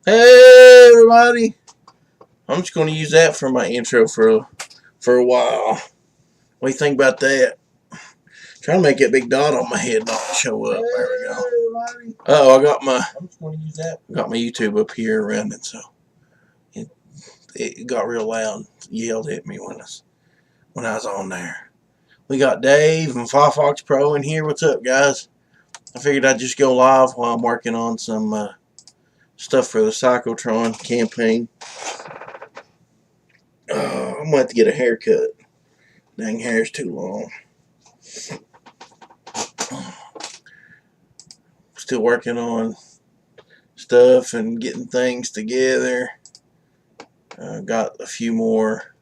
Hey everybody! I'm just going to use that for my intro for a while. What do you think about that? Trying to make that big dot on my head not show up. There we go. Oh, I got my YouTube up here around it, so it got real loud. Yelled at me when I was on there. We got Dave and Firefox Pro in here. What's up, guys? I figured I'd just go live while I'm working on some stuff for the Cyclotron campaign. I'm going to have to get a haircut. Dang, hair's too long. Still working on stuff and getting things together. Got a few more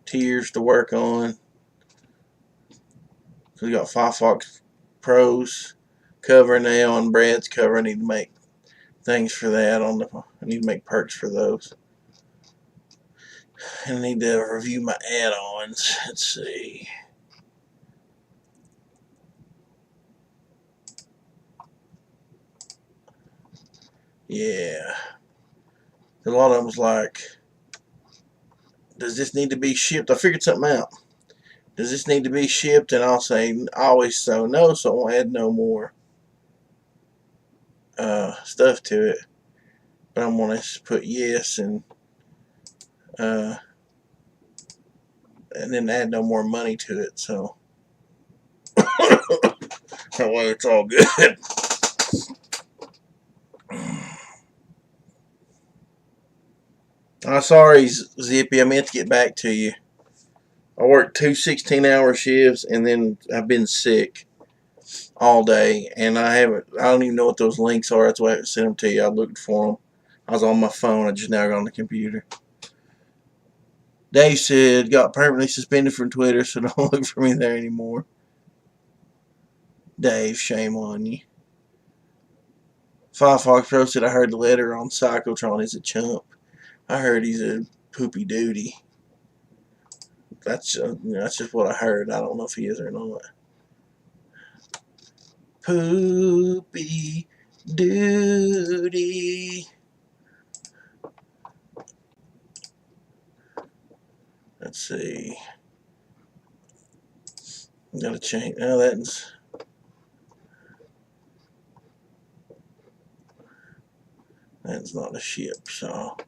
tiers to work on. So we got Firefox Pro's cover now and Brad's cover. I need to make things for that. I need to make perks for those. And I need to review my add-ons. Let's see. Yeah. A lot of them was like, does this need to be shipped? I figured something out. Does this need to be shipped? And I'll say always so no, so I won't add no more stuff to it. But I'm going to put yes and then add no more money to it. So that way it's all good. Sorry, Zippy. I meant to get back to you. I worked 2 16-hour shifts, and then I've been sick all day, and I don't even know what those links are. That's why I haven't sent them to you. I looked for them. I was on my phone. I just now got on the computer. Dave said got permanently suspended from Twitter, so don't look for me there anymore. Dave, shame on you. Firefox Pro said I heard the letter on Cyclotron is a chump. I heard he's a poopy duty. That's just what I heard. I don't know if he is or not. Poopy duty. Let's see. Gotta change. Oh, that's not a ship, so I'll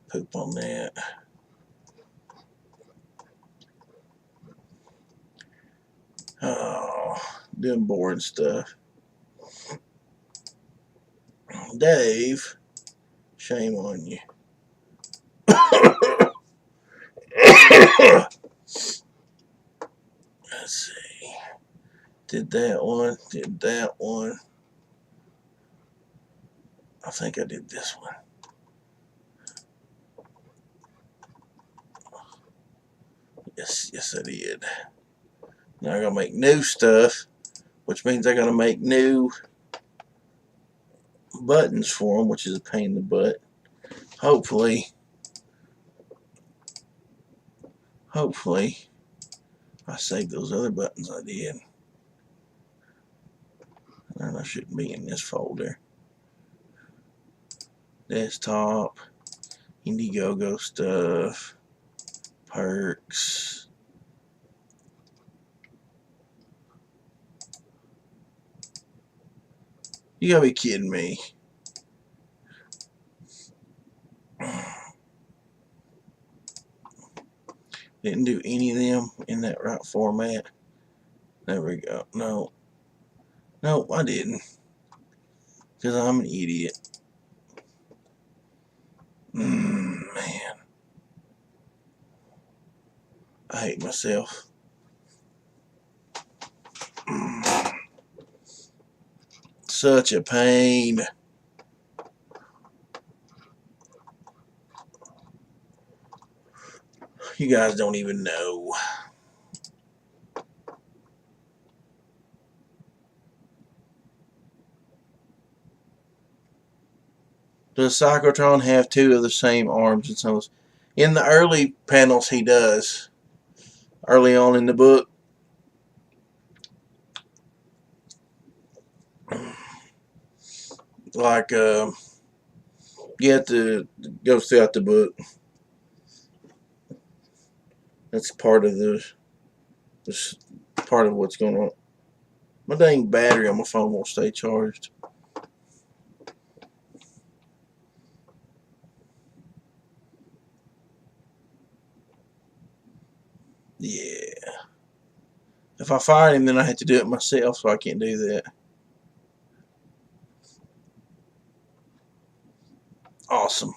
poop on that. Oh, doing boring stuff. Dave, shame on you. Let's see. Did that one. Did that one. I think I did this one. Yes, I did. Now I gotta make new stuff, which means I gotta make new buttons for them, which is a pain in the butt. Hopefully, I saved those other buttons I did. And I shouldn't be in this folder. Desktop, Indiegogo stuff, perks. You gotta be kidding me. Didn't do any of them in that right format. There we go. No, I didn't. Because I'm an idiot. Man. I hate myself. Such a pain. You guys don't even know. Does Cyclotron have 2 of the same arms and so in the early panels he does. Early on in the book. like you have to go throughout the book. That's part of this part of what's going on. My dang battery on my phone won't stay charged. Yeah. If I fired him, then I had to do it myself, so I can't do that. Awesome.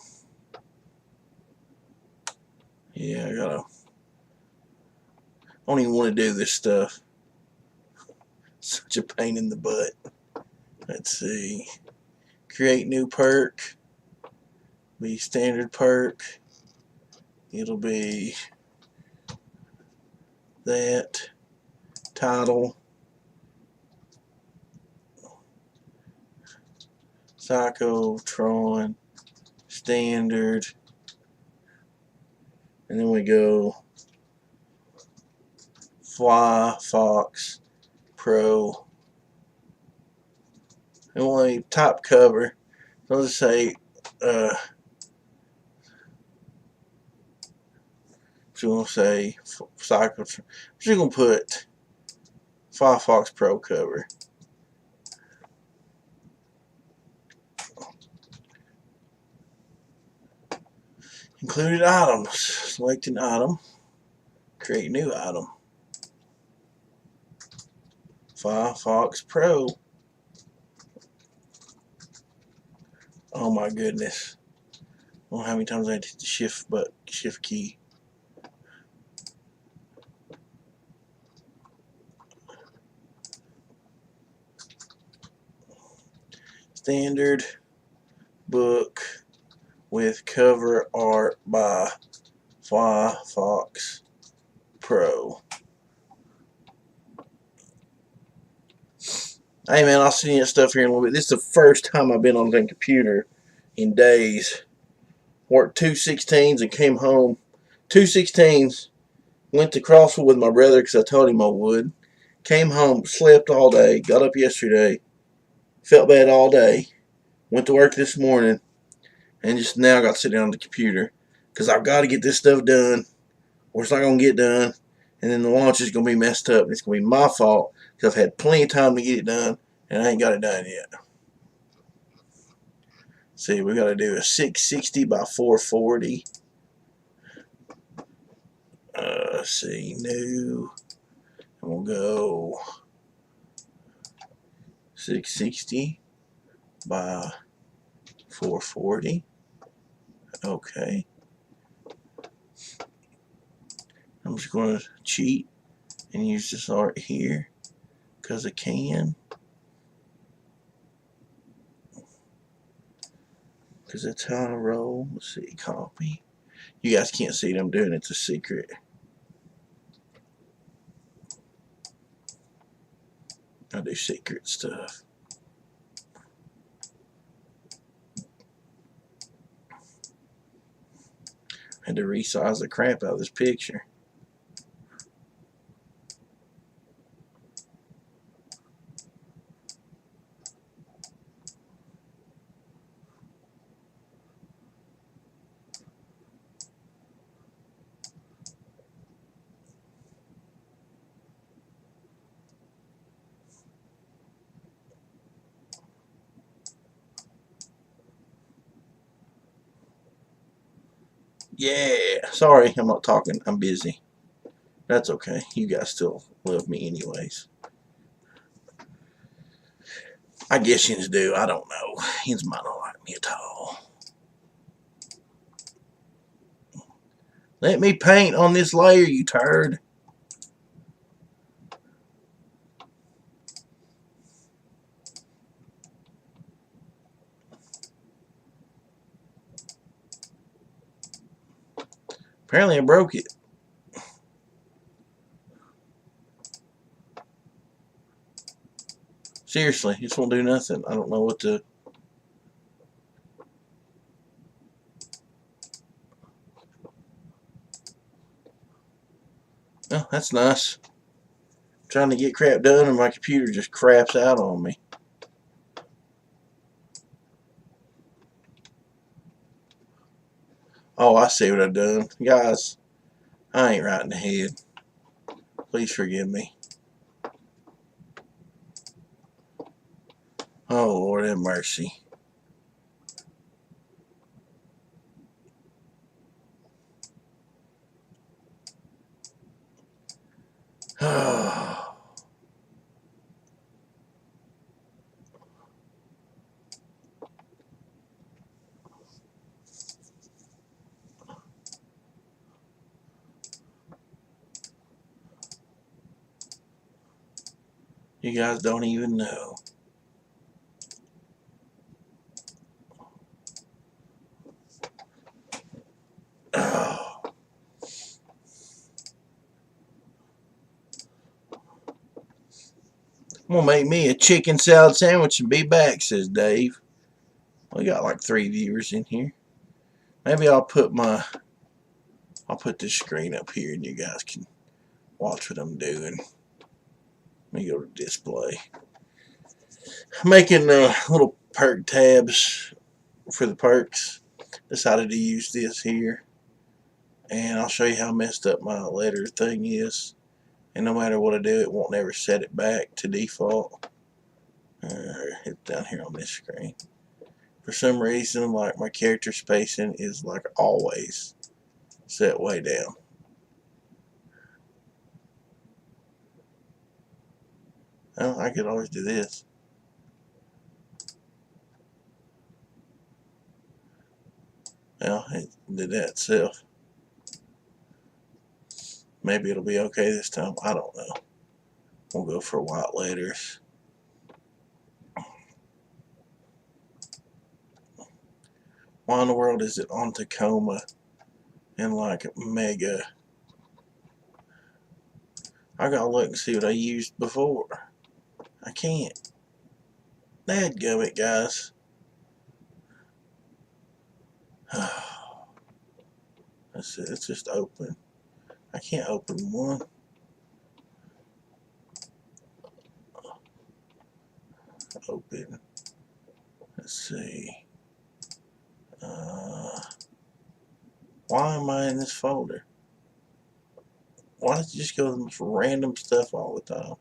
Yeah, I don't even want to do this stuff. Such a pain in the butt. Let's see. Create new perk. Be standard perk. It'll be that. Title. Cyclotron Standard. And then we go Fly Fox Pro. And we'll leave top cover. So let's say so we'll say Cyclotron. I'm just gonna put Fly Fox Pro cover. Included items. Select an item. Create new item. Firefox Pro. Oh my goodness. I don't know how many times I had to hit the shift key. Standard book with cover art by Firefox Pro. Hey man, I'll see you that stuff here in a little bit. This is the first time I've been on the computer in days. Worked 2/16s and came home. 2/16s. Went to CrossFit with my brother because I told him I would. Came home, slept all day. Got up yesterday. Felt bad all day. Went to work this morning. And just now got to sit down on the computer. Because I've got to get this stuff done. Or it's not going to get done. And then the launch is going to be messed up. And it's going to be my fault. Because I've had plenty of time to get it done. And I ain't got it done yet. See, we got to do a 660 by 440. Let's see, new. And we'll go 660 by 440. Okay. I'm just going to cheat and use this art here because I can. Because that's how I roll. Let's see, copy. You guys can't see what I'm doing. It's a secret. I do secret stuff. Had to resize the crap out of this picture. Yeah, sorry, I'm not talking. I'm busy. That's okay. You guys still love me anyways. I guess you do. I don't know. You might not like me at all. Let me paint on this layer, you turd. Apparently I broke it. Seriously, this won't do nothing. I don't know what to... Oh, that's nice. I'm trying to get crap done and my computer just craps out on me. Oh, I see what I've done. Guys, I ain't right in the head. Please forgive me. Oh, Lord have mercy. You guys don't even know. Oh. I'm gonna make me a chicken salad sandwich and be back, says Dave. We got like 3 viewers in here. Maybe I'll put this screen up here and you guys can watch what I'm doing. Let me go to display. I'm making little perk tabs for the perks. Decided to use this here. And I'll show you how messed up my letter thing is. And no matter what I do, it won't ever set it back to default. It's down here on this screen. For some reason, like my character spacing is like always set way down. Well, I could always do this. Well, it did that itself. Maybe it'll be okay this time. I don't know. We'll go for white letters. Why in the world is it on Tacoma and like mega? I gotta look and see what I used before. I can't. Dadgummit, guys. Let's see, let's just open. I can't open one. Open. Let's see. Why am I in this folder? Why does it just go to this random stuff all the time?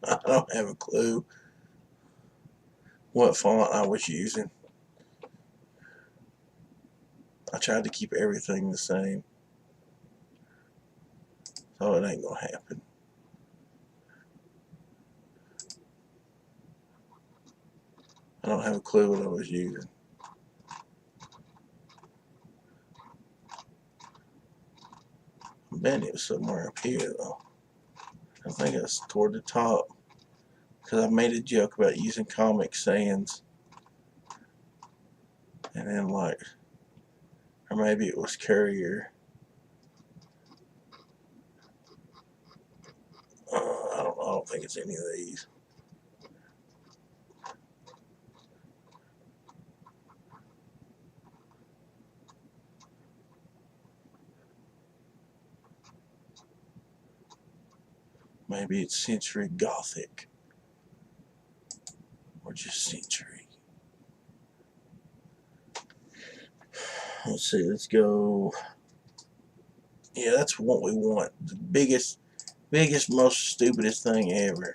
I don't have a clue what font I was using. I tried to keep everything the same, so it ain't gonna happen. I don't have a clue what I was using. I bet it was somewhere up here though. I think it's toward the top, because I made a joke about using Comic Sans, and then like, or maybe it was Courier. I don't know. I don't think it's any of these. Maybe it's Century Gothic, or just Century. Let's see. Let's go. Yeah, that's what we want. The biggest, most stupidest thing ever.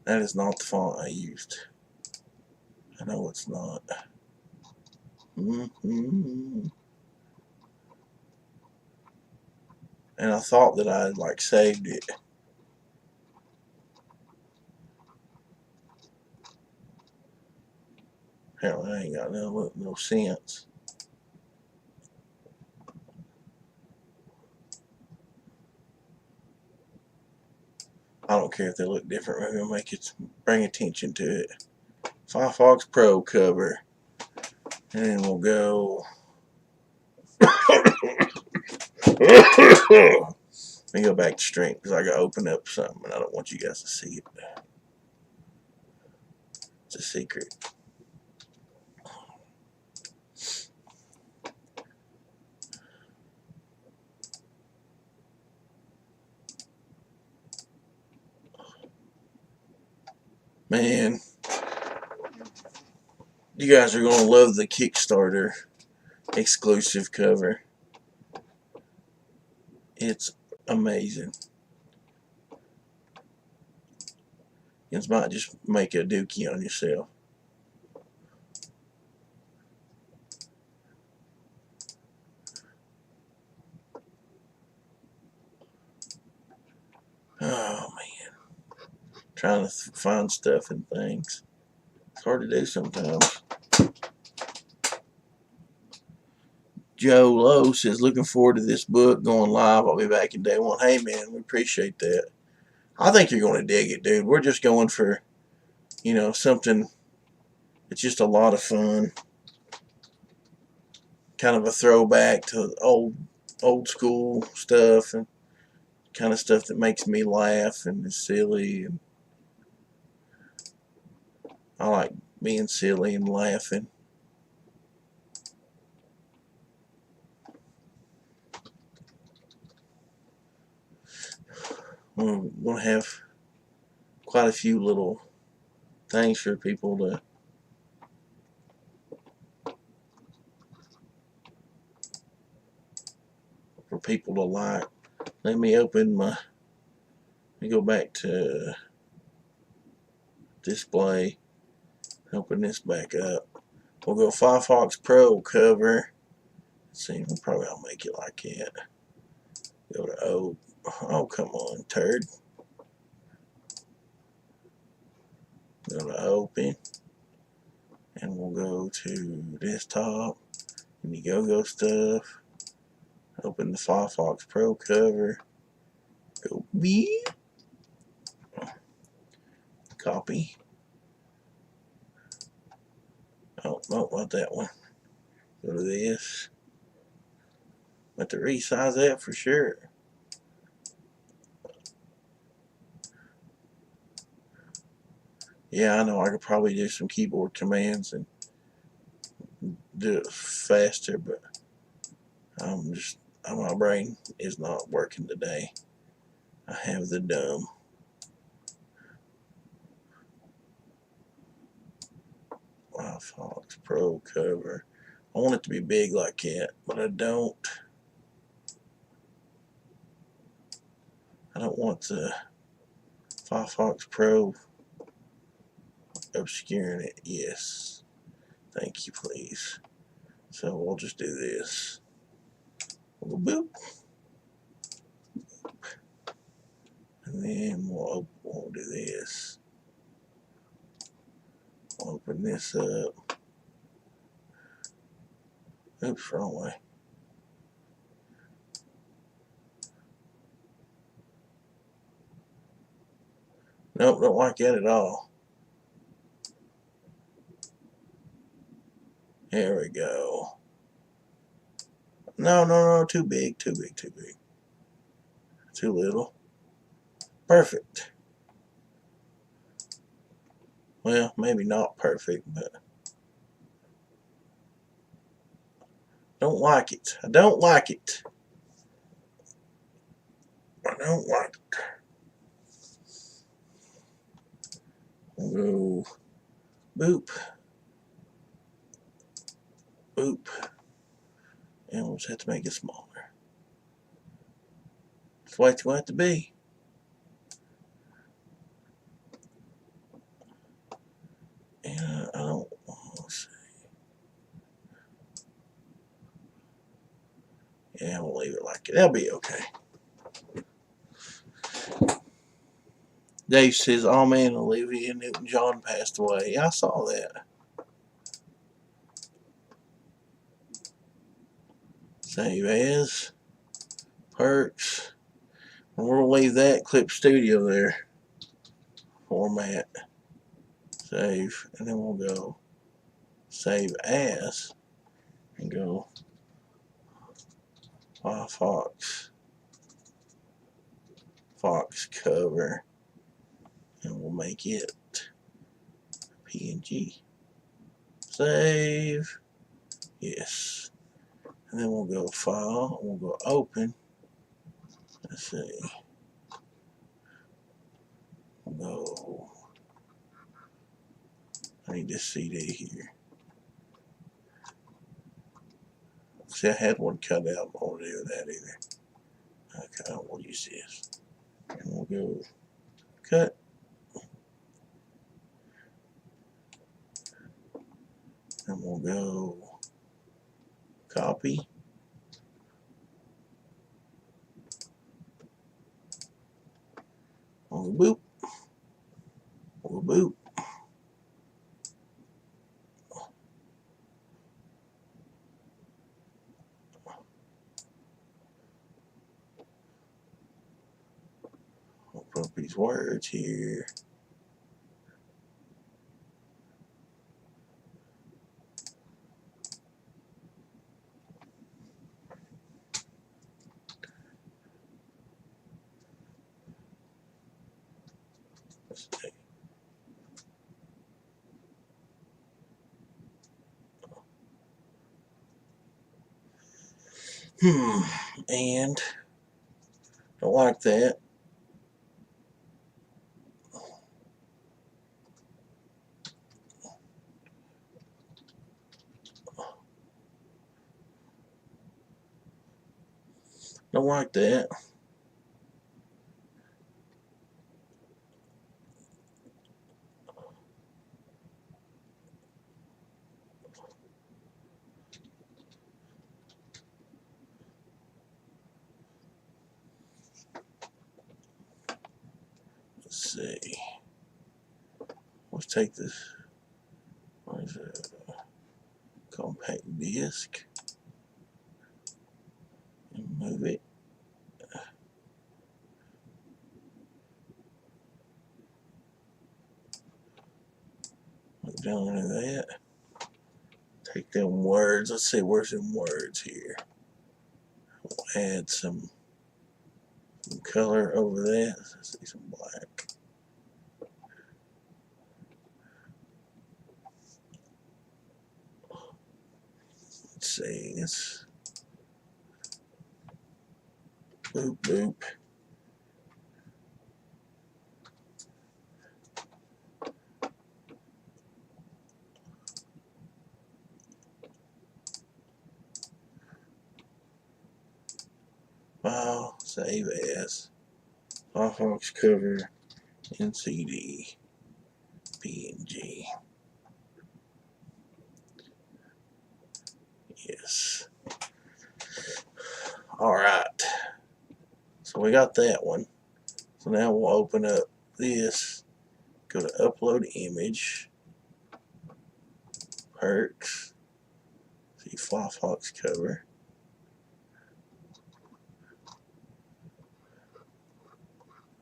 That is not the font I used. I know it's not. And I thought that I had like saved it. Apparently I ain't got no sense. I don't care if they look different. Maybe I'll make it, bring attention to it. Firefox Pro cover. And then we'll go. Let me go back to strength because I got to open up something and I don't want you guys to see it. It's a secret. Man, you guys are going to love the Kickstarter exclusive cover. It's amazing. You might just make a dookie on yourself. Oh man, trying to find stuff and things. It's hard to do sometimes. Joe Lowe says, looking forward to this book going live. I'll be back in day one. Hey man, we appreciate that. I think you're going to dig it, dude. We're just going for, you know, something that's just a lot of fun. Kind of a throwback to old school stuff and kind of stuff that makes me laugh and is silly. And I like being silly and laughing. We're going to have quite a few little things for people to like. Let me go back to display. Open this back up. We'll go Firefox Pro cover. Let's see, probably I'll make it like that. Go to oh come on, turd. Go to open, and we'll go to desktop. Indiegogo stuff. Open the Firefox Pro cover. Go beep. Copy. Oh, no, not that one. Go to this. Have to resize that for sure. Yeah, I know I could probably do some keyboard commands and do it faster, but my brain is not working today. I have the dumb. Firefox Pro cover. I want it to be big like that, but I don't. I don't want the Firefox Pro obscuring it. Yes. Thank you, please. So we'll just do this. We'll go boop. And then we'll do this. Open this up. Oops, wrong way. Nope, don't like that at all. There we go. No, too big. Too little. Perfect. Well, maybe not perfect, but don't like it. I don't like it. I don't like it. We'll go boop. Boop. And we'll just have to make it smaller. That's the way it's going to have to be. And I don't, let's see. Yeah, we'll leave it like it. That'll be okay. Dave says, oh man, Olivia Newton-John passed away. Yeah, I saw that. Save as. Perks. And we'll leave that Clip Studio there. Format. Save. And then we'll go save as. And go Firefox. Fox cover, and we'll make it PNG. Save. Yes. And then we'll go File. We'll go Open. Let's see. We'll go. I need this CD here. See, I had one cut out. I won't do that either. Okay, we'll use this. And we'll go Cut. And we'll go Copy. We'll boop. We'll boop. We'll put up these words here. Let's see. And don't like that. Don't like that. Let's see. Let's take this. Where's it? Compact disc and move it. Look down into that. Take them words. Let's see, where's them words here? We'll add some color over that. Let's see, some black. Let's see, it's boop boop. File, save as, Fox cover, NCD, PNG. Yes. Alright. So we got that one. So now we'll open up this, go to upload image, Perks, see Fox cover.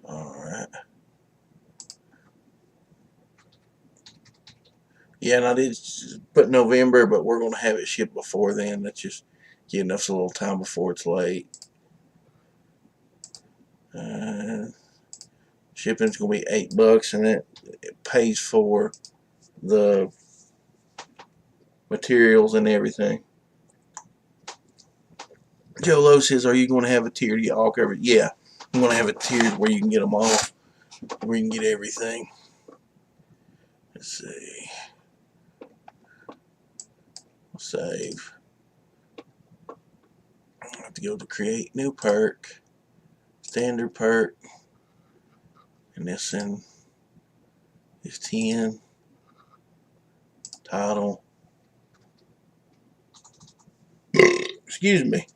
Alright. Yeah, and I did put November, but we're going to have it shipped before then. That's just giving us a little time before it's late. Shipping's going to be $8, and it pays for the materials and everything. Joe Lowe says, are you going to have a tiered all cover? Yeah, I'm going to have a tiered where you can get them all, where you can get everything. Let's see. Save. I have to go to create new perk, standard perk, and this in is 10, title. Excuse me.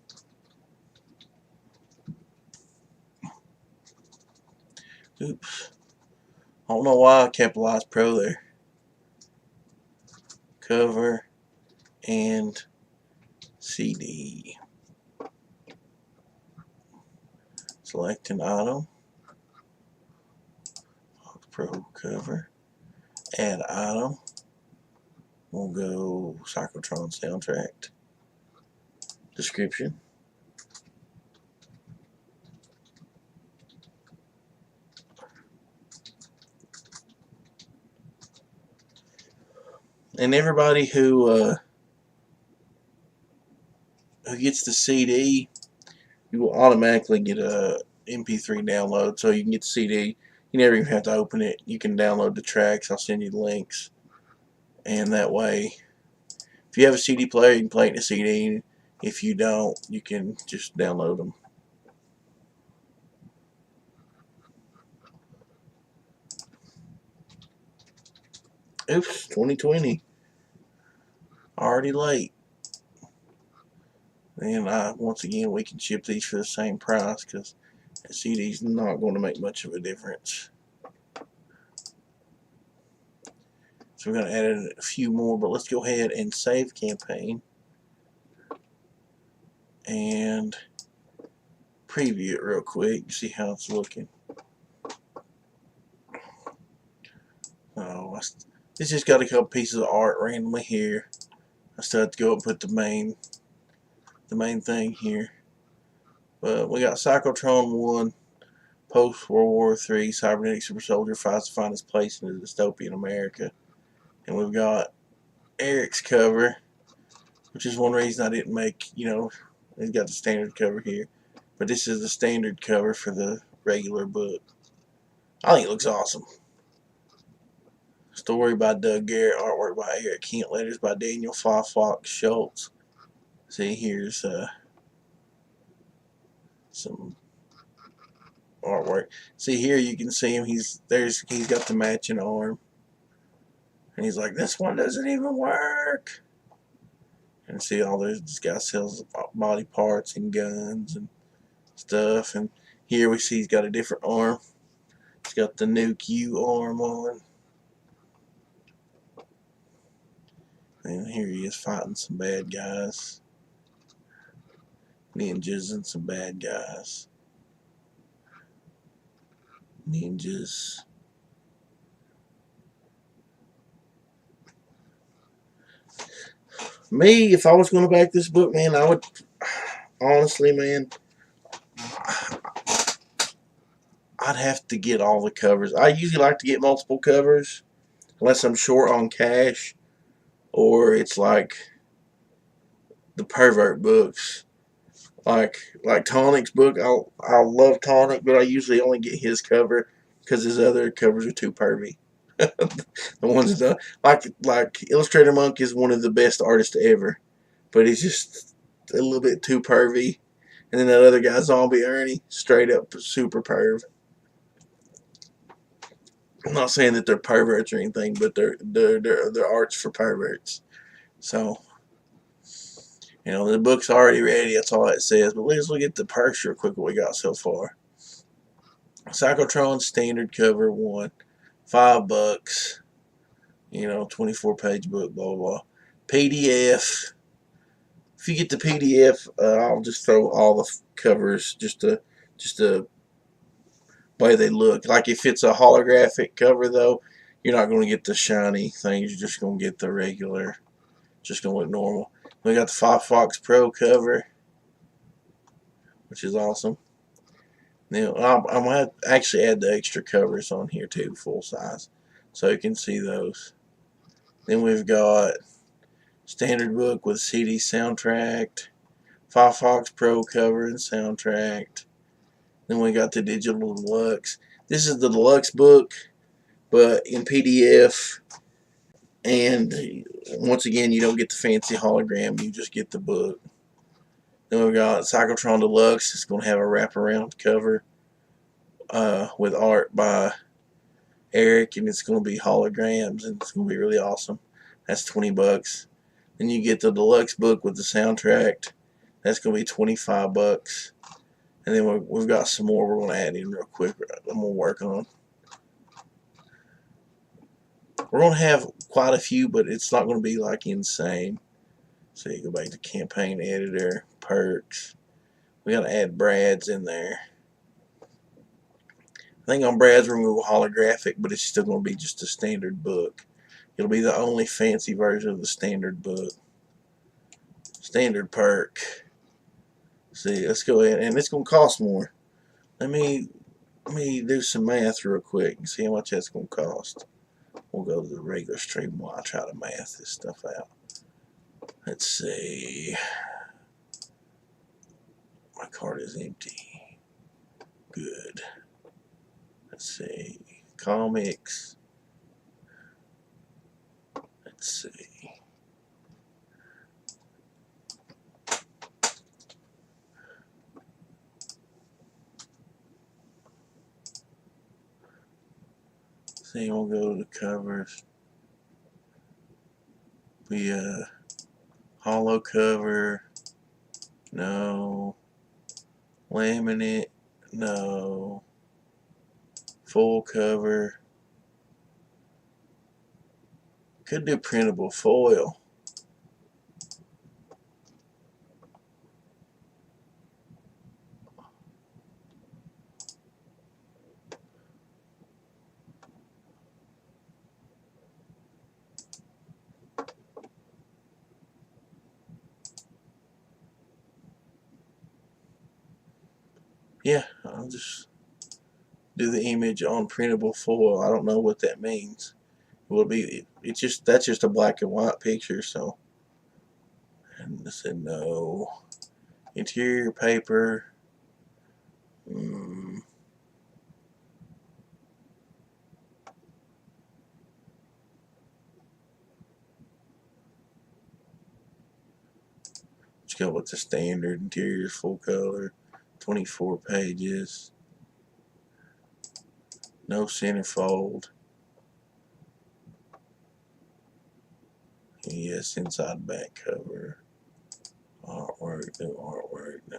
Oops. I don't know why I capitalized pro there. Cover and CD. Select an item. Pro cover. Add item. We'll go Cyclotron soundtrack. Description. And everybody who gets the CD, you will automatically get a MP3 download, so you can get the CD. You never even have to open it. You can download the tracks. I'll send you the links, and that way, if you have a CD player, you can play it in a CD. If you don't, you can just download them. Oops, 2020. Already late. And once again, we can ship these for the same price because the CD's not going to make much of a difference. So we're going to add in a few more, but let's go ahead and save campaign and preview it real quick, see how it's looking. Oh, it's just got a couple pieces of art randomly here. I still have to go and put the main thing here. But we got Cyclotron 1, post-World War III, cybernetic super soldier fights to find his place in the dystopian America. And we've got Eric's cover, which is one reason I didn't make, he's got the standard cover here. But this is the standard cover for the regular book. I think it looks awesome. Story by Doug Garrett, artwork by Eric Kent, letters by Daniel Fox Schultz. See, here's some artwork. See here, you can see him. He's got the matching arm, and he's like, "This one doesn't even work." And see, this guy sells body parts and guns and stuff. And here we see he's got a different arm. He's got the Nuke U arm on. And here he is fighting some bad guys. Ninjas and some bad guys. Ninjas. Me, if I was going to back this book, man, I would, honestly, man, I'd have to get all the covers. I usually like to get multiple covers, unless I'm short on cash, or it's like the pervert books. Like Tonic's book, I love Tonic, but I usually only get his cover because his other covers are too pervy. The ones that like Illustrator Monk is one of the best artists ever, but he's just a little bit too pervy. And then that other guy, Zombie Ernie, straight up super perv. I'm not saying that they're perverts or anything, but they're art's for perverts. So, the book's already ready. That's all it says. But let's look at the perks real quick. What we got so far. Cyclotron standard cover 1, $5. 24-page book. Blah blah blah. PDF. If you get the PDF, I'll just throw all the covers just to way they look. Like if it's a holographic cover though, you're not going to get the shiny things. You're just going to get the regular. Just going to look normal. We got the Fox Pro cover, which is awesome. Now I'm going to actually add the extra covers on here too, full size, so you can see those. Then we've got standard book with CD soundtrack, Fox Pro cover and soundtrack. Then we got the digital deluxe. This is the deluxe book, but in PDF. And once again, you don't get the fancy hologram. You just get the book. Then we've got Cyclotron Deluxe. It's going to have a wraparound cover with art by Eric, and it's going to be holograms, and it's going to be really awesome. That's $20. Then you get the deluxe book with the soundtrack. That's going to be $25. And then we've got some more we're going to add in real quick. I'm going to work on. We're going to have quite a few, but it's not going to be like insane. So you go back to campaign editor, perks. We got to add Brad's in there. I think on Brad's we're going to go holographic, but it's still going to be just a standard book. It'll be the only fancy version of the standard book. Standard perk. See, let's go ahead, and it's going to cost more. Let me do some math real quick and see how much that's going to cost. We'll go to the regular stream while I try to math this stuff out. Let's see. My card is empty. Good. Let's see. Comics. Let's see. See, we'll go to the covers. We hollow cover. No. Laminate. No. Full cover. Could do printable foil. Yeah, I'll just do the image on printable foil. I don't know what that means. It will be. It's just that's just a black and white picture. So, and I said no. Interior paper. Let's go with the standard interior full color. 24 pages. No centerfold. Yes, inside back cover. Artwork, no artwork. No.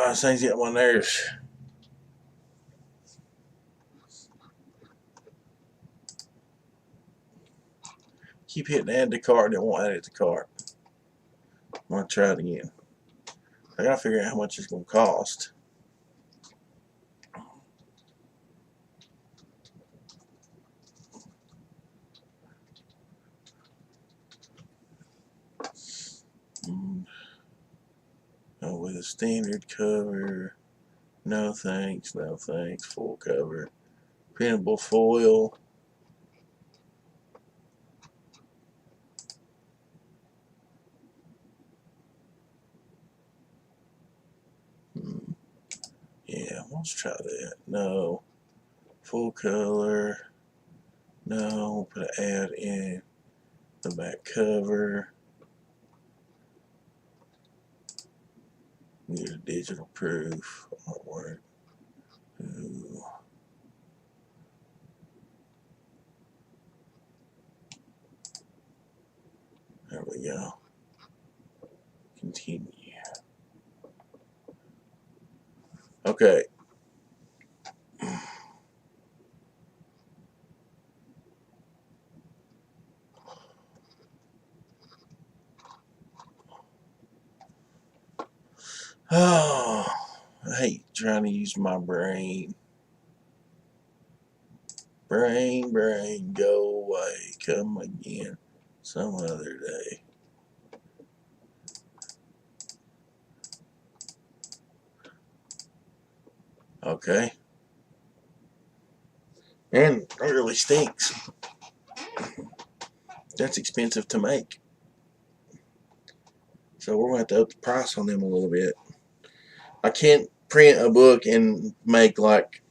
This thing's getting my nerves. Keep hitting add to cart and it won't add it to cart. I'm going to try it again. I got to figure out how much it's going to cost. Oh, with a standard cover. No thanks, no thanks. Full cover. Printable foil. Yeah, let's try that. No. Full color. No. Put an ad in the back cover. Need a digital proof. Artwork. Ooh. There we go. Continue. Okay. Oh, I hate trying to use my brain. Brain, go away. Come again some other day. Okay. And it really stinks. That's expensive to make. So we're going to have to up the price on them a little bit. I can't print a book and make like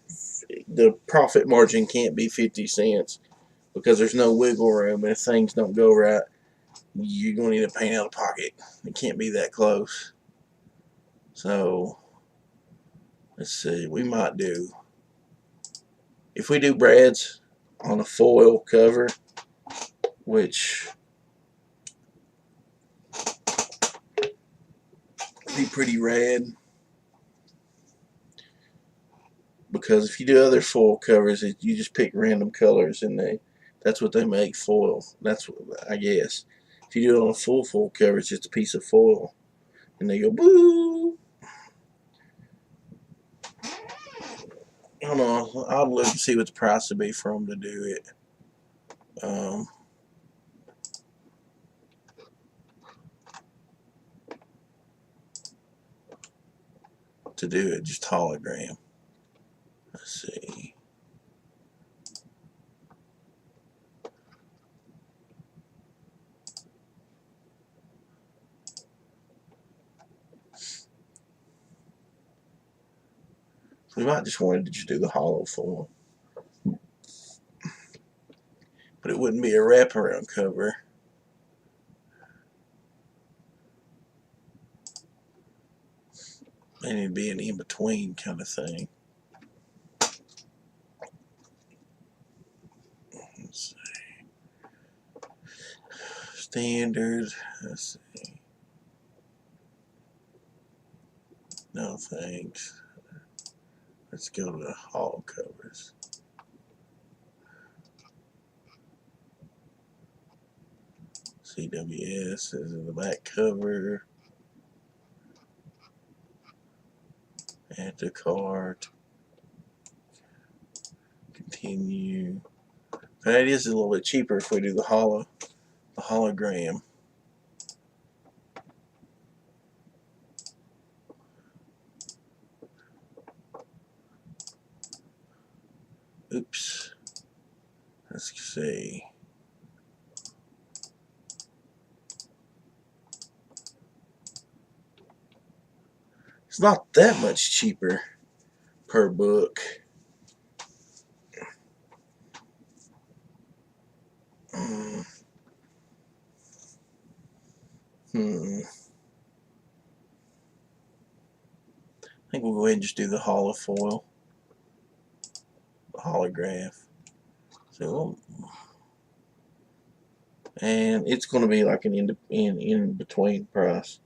the profit margin can't be 50 cents because there's no wiggle room. And if things don't go right, you're going to need to pay out of pocket. It can't be that close. So let's see. We might do, if we do Brad's on a foil cover, which be pretty rad. Because if you do other foil covers, you just pick random colors and that's what they make foil. That's what I guess. If you do it on a full foil cover, it's just a piece of foil, and they go boo. I don't know. I'll look and see what the price would be for them to do it. Just hologram. Let's see. We might just wanted to just do the hollow foil, but it wouldn't be a wraparound cover. And it'd be an in-between kind of thing. Let's see. Standard. Let's see. No thanks. Let's go to the hollow covers. CWS is in the back cover. Add to cart. Continue. That is a little bit cheaper if we do the hologram. Oops. Let's see. It's not that much cheaper per book. I think we'll go ahead and just do the hollow foil, the holograph. So, and it's going to be like an in between price.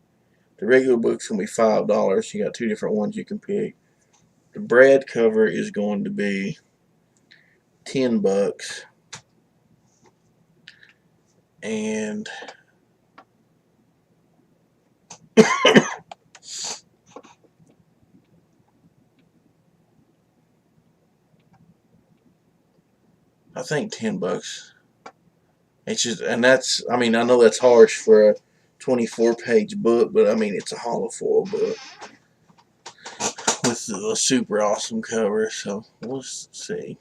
The regular book's going to be $5. You got two different ones you can pick. The Brad cover is going to be $10. And I think $10. It's just, and that's, I mean, I know that's harsh for a 24-page book, but I mean, it's a hollow foil book with a super awesome cover. So we'll see.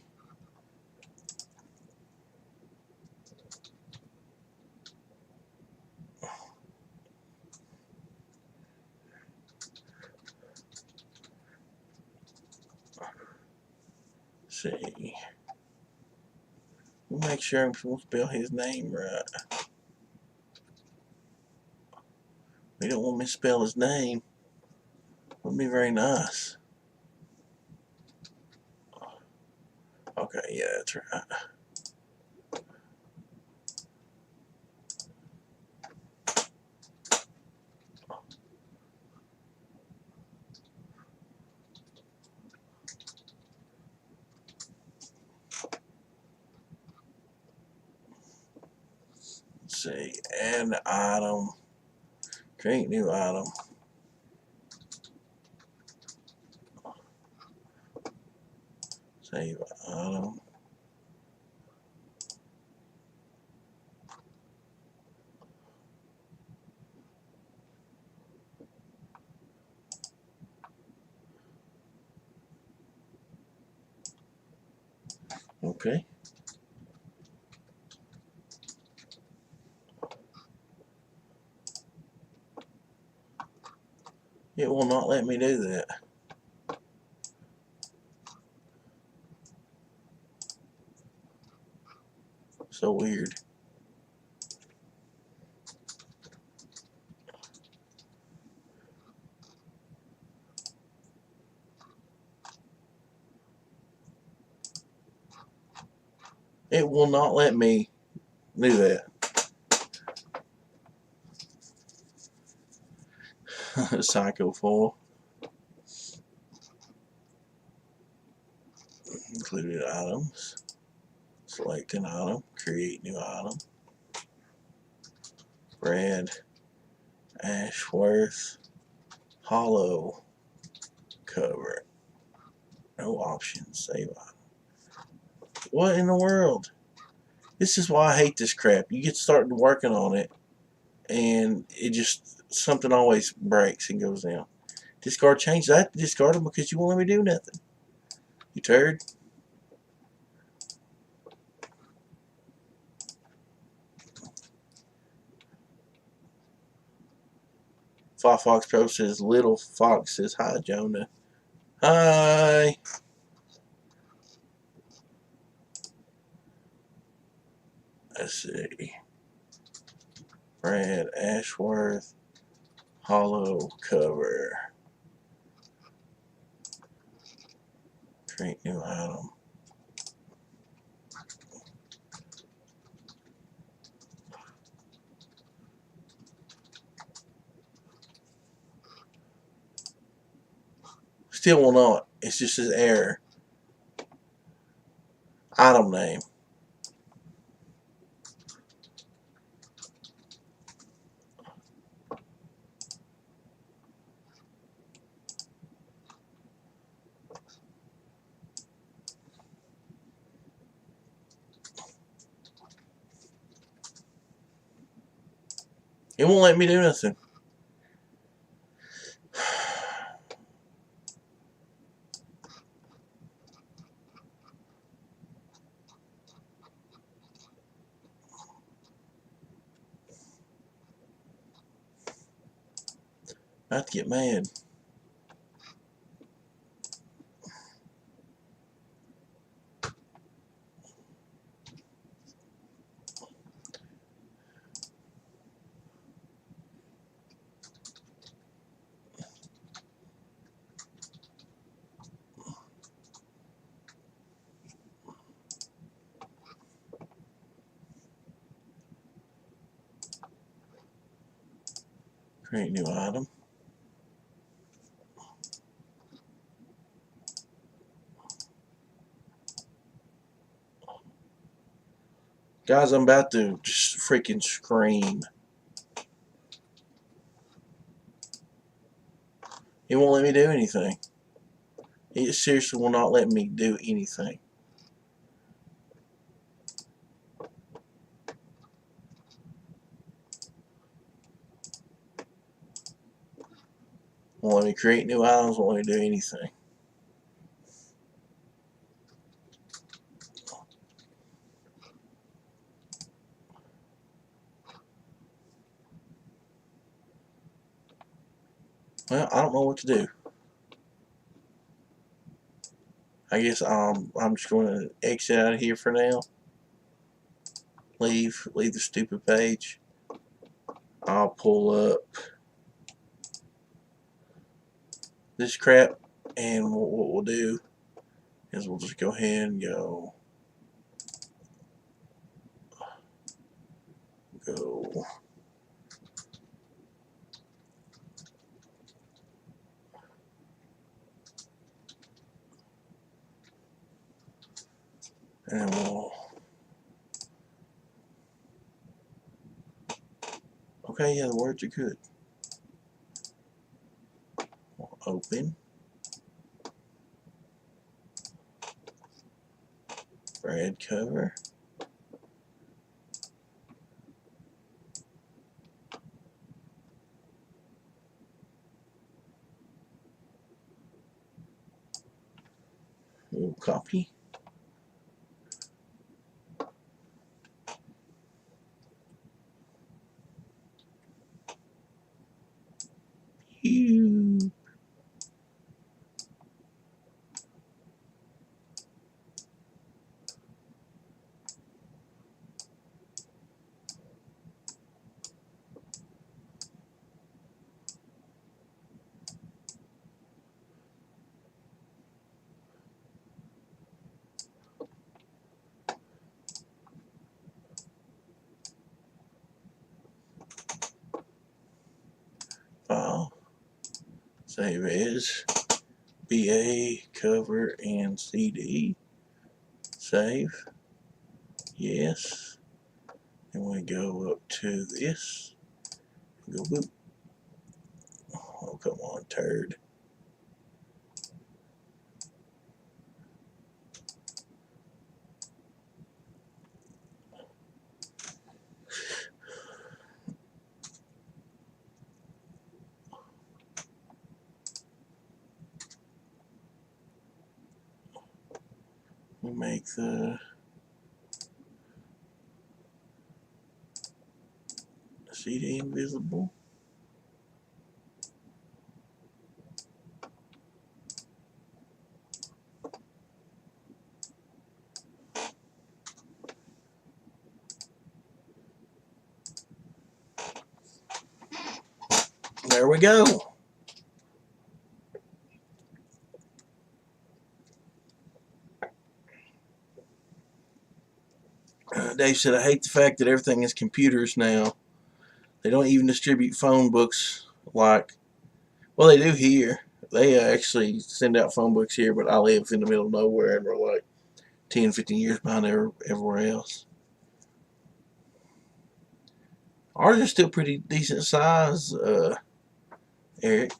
See. We'll make sure I'm supposed to spell his name right. We don't want to misspell his name. Wouldn't be very nice. Okay, yeah, that's right. Let's see, add item, create new item. Save item. Okay. It will not let me do that. So weird. It will not let me do that. Psycho foil. Included items. Select an item. Create new item. Red Ashworth hollow cover. No options. Save item. What in the world? This is why I hate this crap. You get started working on it, and it just, something always breaks and goes down. Discard changes. I have to discard them because you won't let me do nothing. You turd. Fox Pro says, Little Fox says, hi, Jonah. Hi. Let's see. Brad Ashworth hollow cover. Create new item. Still will not. It's just his error. Item name. It won't let me do nothing. I have to get mad. Create new item. Guys, I'm about to just freaking scream. It won't let me do anything. It seriously will not let me do anything. Won't let me create new items, won't let me do anything. Well, I don't know what to do. I guess I'm just going to exit out of here for now. Leave the stupid page. I'll pull up this crap, and what we'll do is we'll just go ahead and go and we'll, okay, yeah, the words are good. We'll open Brad cover. We'll copy. Save as. BA, cover, and CD. Save. Yes. And we go up to this. Go boop. Oh, come on, turd. We'll make the CD invisible. There we go. Dave said, I hate the fact that everything is computers now. They don't even distribute phone books like, well, they do here. They actually send out phone books here, but I live in the middle of nowhere and we're like 10, 15 years behind everywhere else. Ours are still pretty decent size, Eric.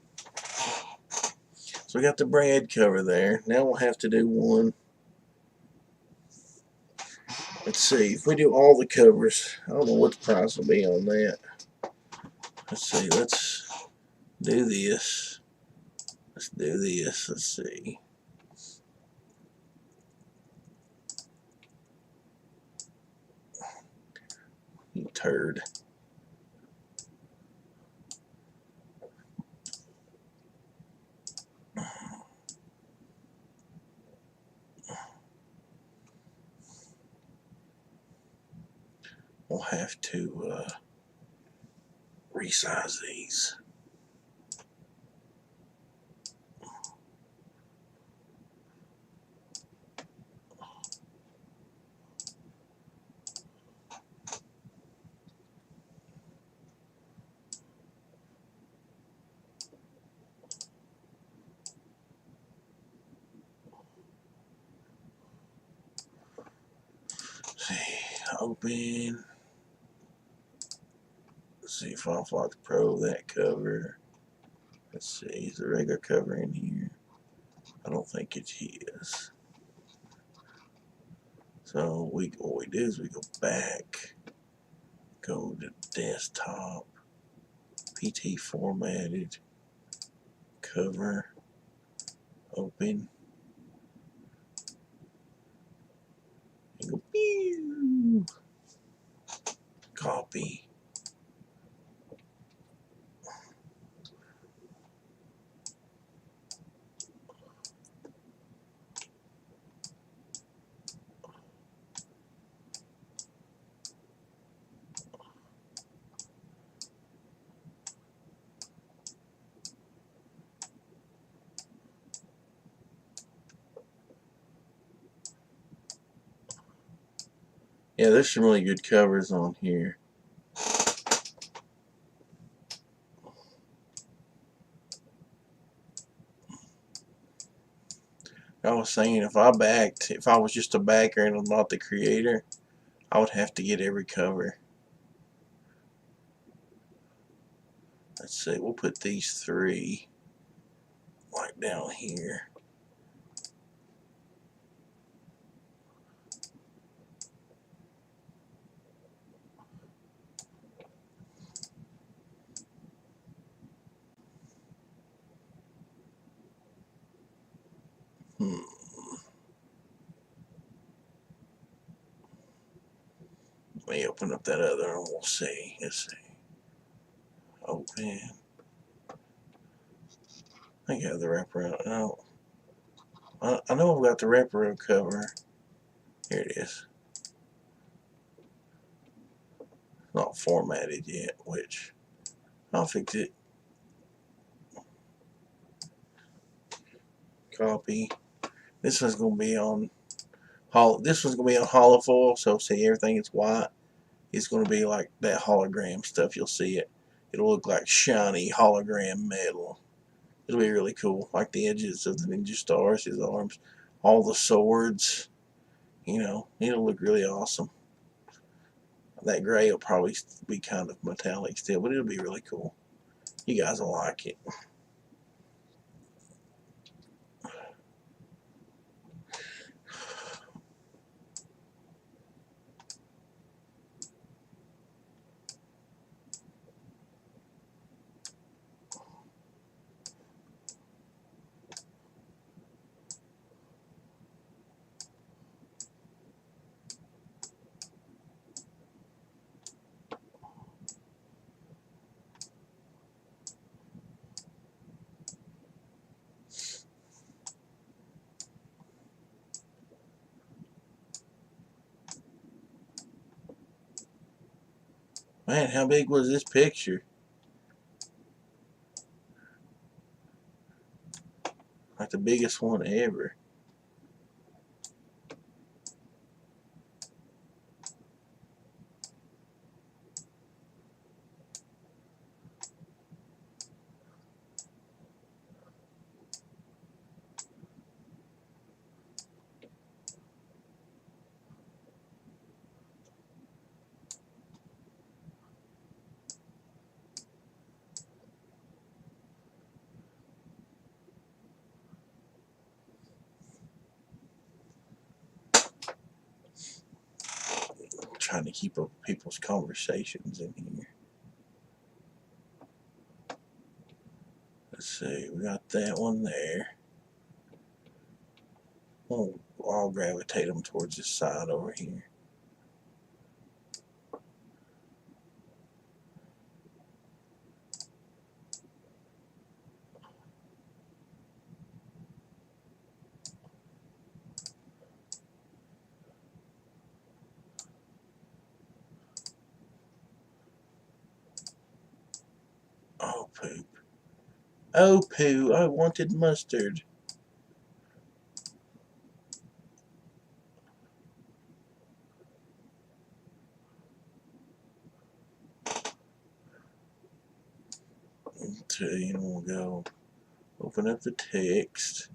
So we got the Brad cover there. Now we'll have to do one. Let's see, if we do all the covers, I don't know what the price will be on that. Let's see, let's do this. Let's do this. Let's see. You turd. We'll have to resize these. Let's see, open. Let's see, Firefox Pro, that cover. Let's see, is the regular cover in here? I don't think it's his. So what we do is we go back, go to desktop, PT formatted, cover, open, and go pew, copy. Yeah, there's some really good covers on here. I was saying if I was just a backer and not the creator, I would have to get every cover. Let's see, we'll put these three like down here. Let me open up that other one. We'll see. Let's see. Open. I think I have the wraparound. No. I know I've got the wraparound cover. Here it is. Not formatted yet, which I'll fix it. Copy. This one's gonna be on hollow foil, so see everything is white. It's gonna be like that hologram stuff. You'll see it. It'll look like shiny hologram metal. It'll be really cool. Like the edges of the ninja stars, his arms, all the swords. You know, it'll look really awesome. That gray will probably be kind of metallic still, but it'll be really cool. You guys will like it. Man, how big was this picture? Like the biggest one ever. I'm trying to keep up with people's conversations in here. Let's see, we got that one there. I'll gravitate them towards this side over here. Oh, poop. Oh, poo, I wanted mustard. Okay, and we'll go open up the text.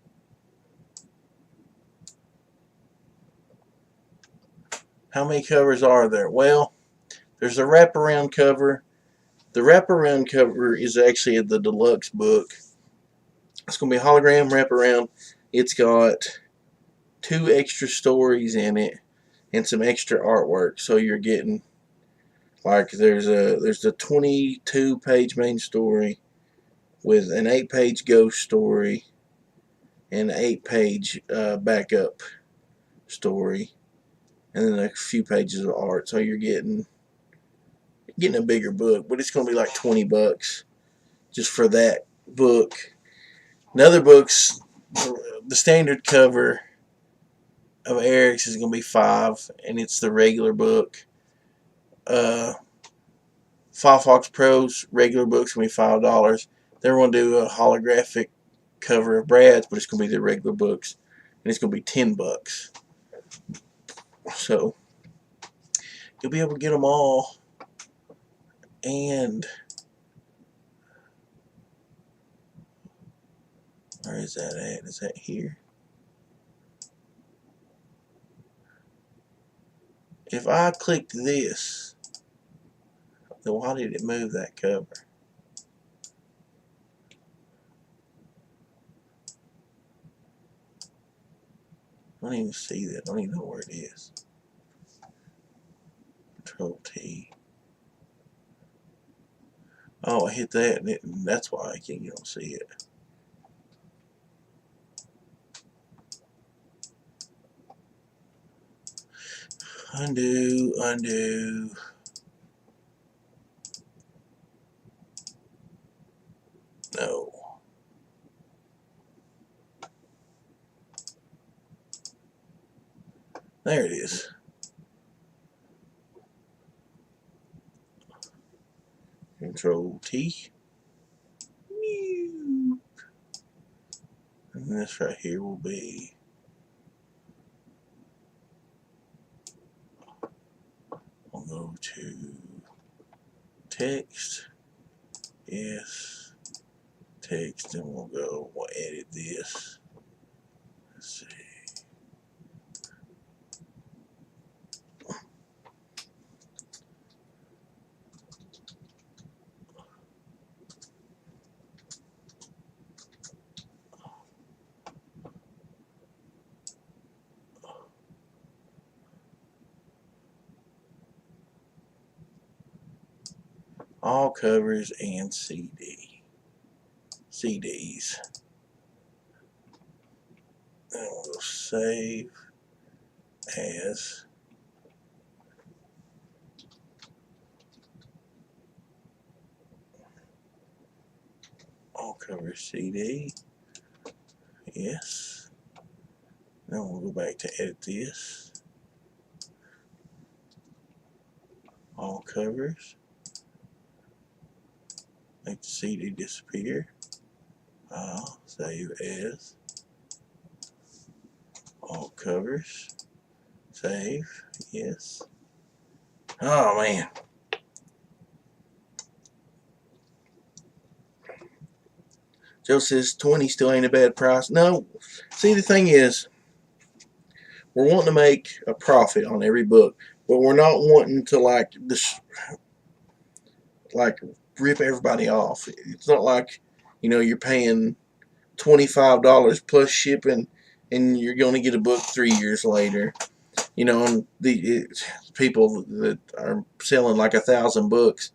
How many covers are there? Well, there's a wraparound cover. The wraparound cover is actually the deluxe book. It's going to be a hologram wraparound. It's got 2 extra stories in it and some extra artwork. So you're getting, like, there's the 22-page main story with an 8-page ghost story and an 8-page backup story, and then a few pages of art. So you're getting a bigger book, but it's going to be like $20 just for that book. Another book's the standard cover of Eric's is going to be $5, and it's the regular book. Firefox Pro's regular book's going to be $5. They're going to do a holographic cover of Brad's, but it's going to be the regular books, and it's going to be $10. So you'll be able to get them all. And where is that at? Is that here? If I clicked this, then why did it move that cover? I don't even see that. I don't even know where it is. Control T. Oh, I hit that, and that's why you don't see it. Undo, undo. No. There it is. Control T. And this right here will be I'll go to text. Yes. text, and we'll edit this. Let's see. All covers and CDs. And we'll save as. All cover CD. Yes. Then we'll go back to edit this. All covers. Make the CD disappear. I'll save as. All covers. Save. Yes. Oh man. Joe says 20 still ain't a bad price. No. See, the thing is, we're wanting to make a profit on every book, but we're not wanting to like rip everybody off. It's not like, you know, you're paying $25 plus shipping and you're going to get a book 3 years later. You know, people that are selling like 1,000 books.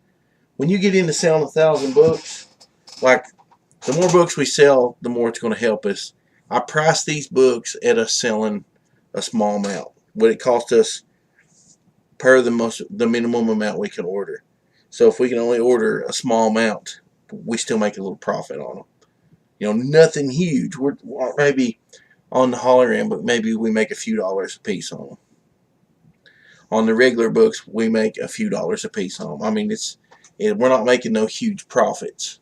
When you get into selling 1,000 books, like, the more books we sell, the more it's going to help us. I price these books at us selling a small amount. What it costs us per the minimum amount we can order. So if we can only order a small amount, we still make a little profit on them. You know, nothing huge. We're maybe on the higher end, but maybe we make a few dollars a piece on them. On the regular books, we make a few dollars a piece on them. I mean, we're not making no huge profits.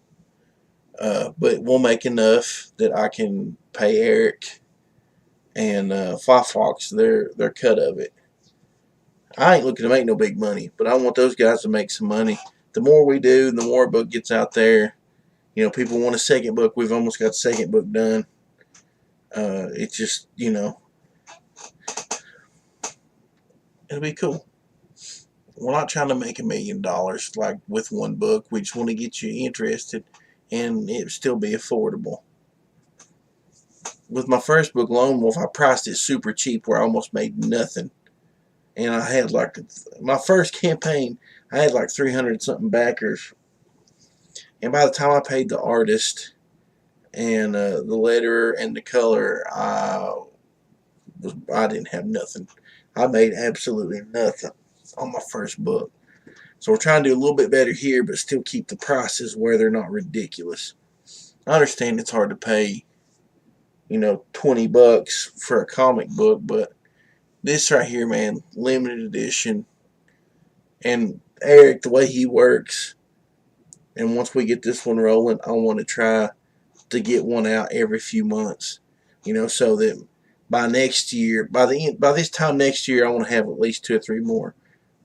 But we'll make enough that I can pay Eric and Fox their cut of it. I ain't looking to make no big money, but I want those guys to make some money. The more we do, the more a book gets out there. You know, people want a second book. We've almost got the second book done. It's just, you know, it'll be cool. We're not trying to make $1 million like with one book. We just want to get you interested and it still be affordable. With my first book, Lone Wolf, I priced it super cheap where I almost made nothing. And I had like, my first campaign, I had like 300 something backers. And by the time I paid the artist and the letterer and the color, I didn't have nothing. I made absolutely nothing on my first book. So we're trying to do a little bit better here, but still keep the prices where they're not ridiculous. I understand it's hard to pay, you know, $20 for a comic book, but this right here, man, limited edition. And Eric, the way he works, and once we get this one rolling, I want to try to get one out every few months, you know, so that by next year, by this time next year, I want to have at least 2 or 3 more,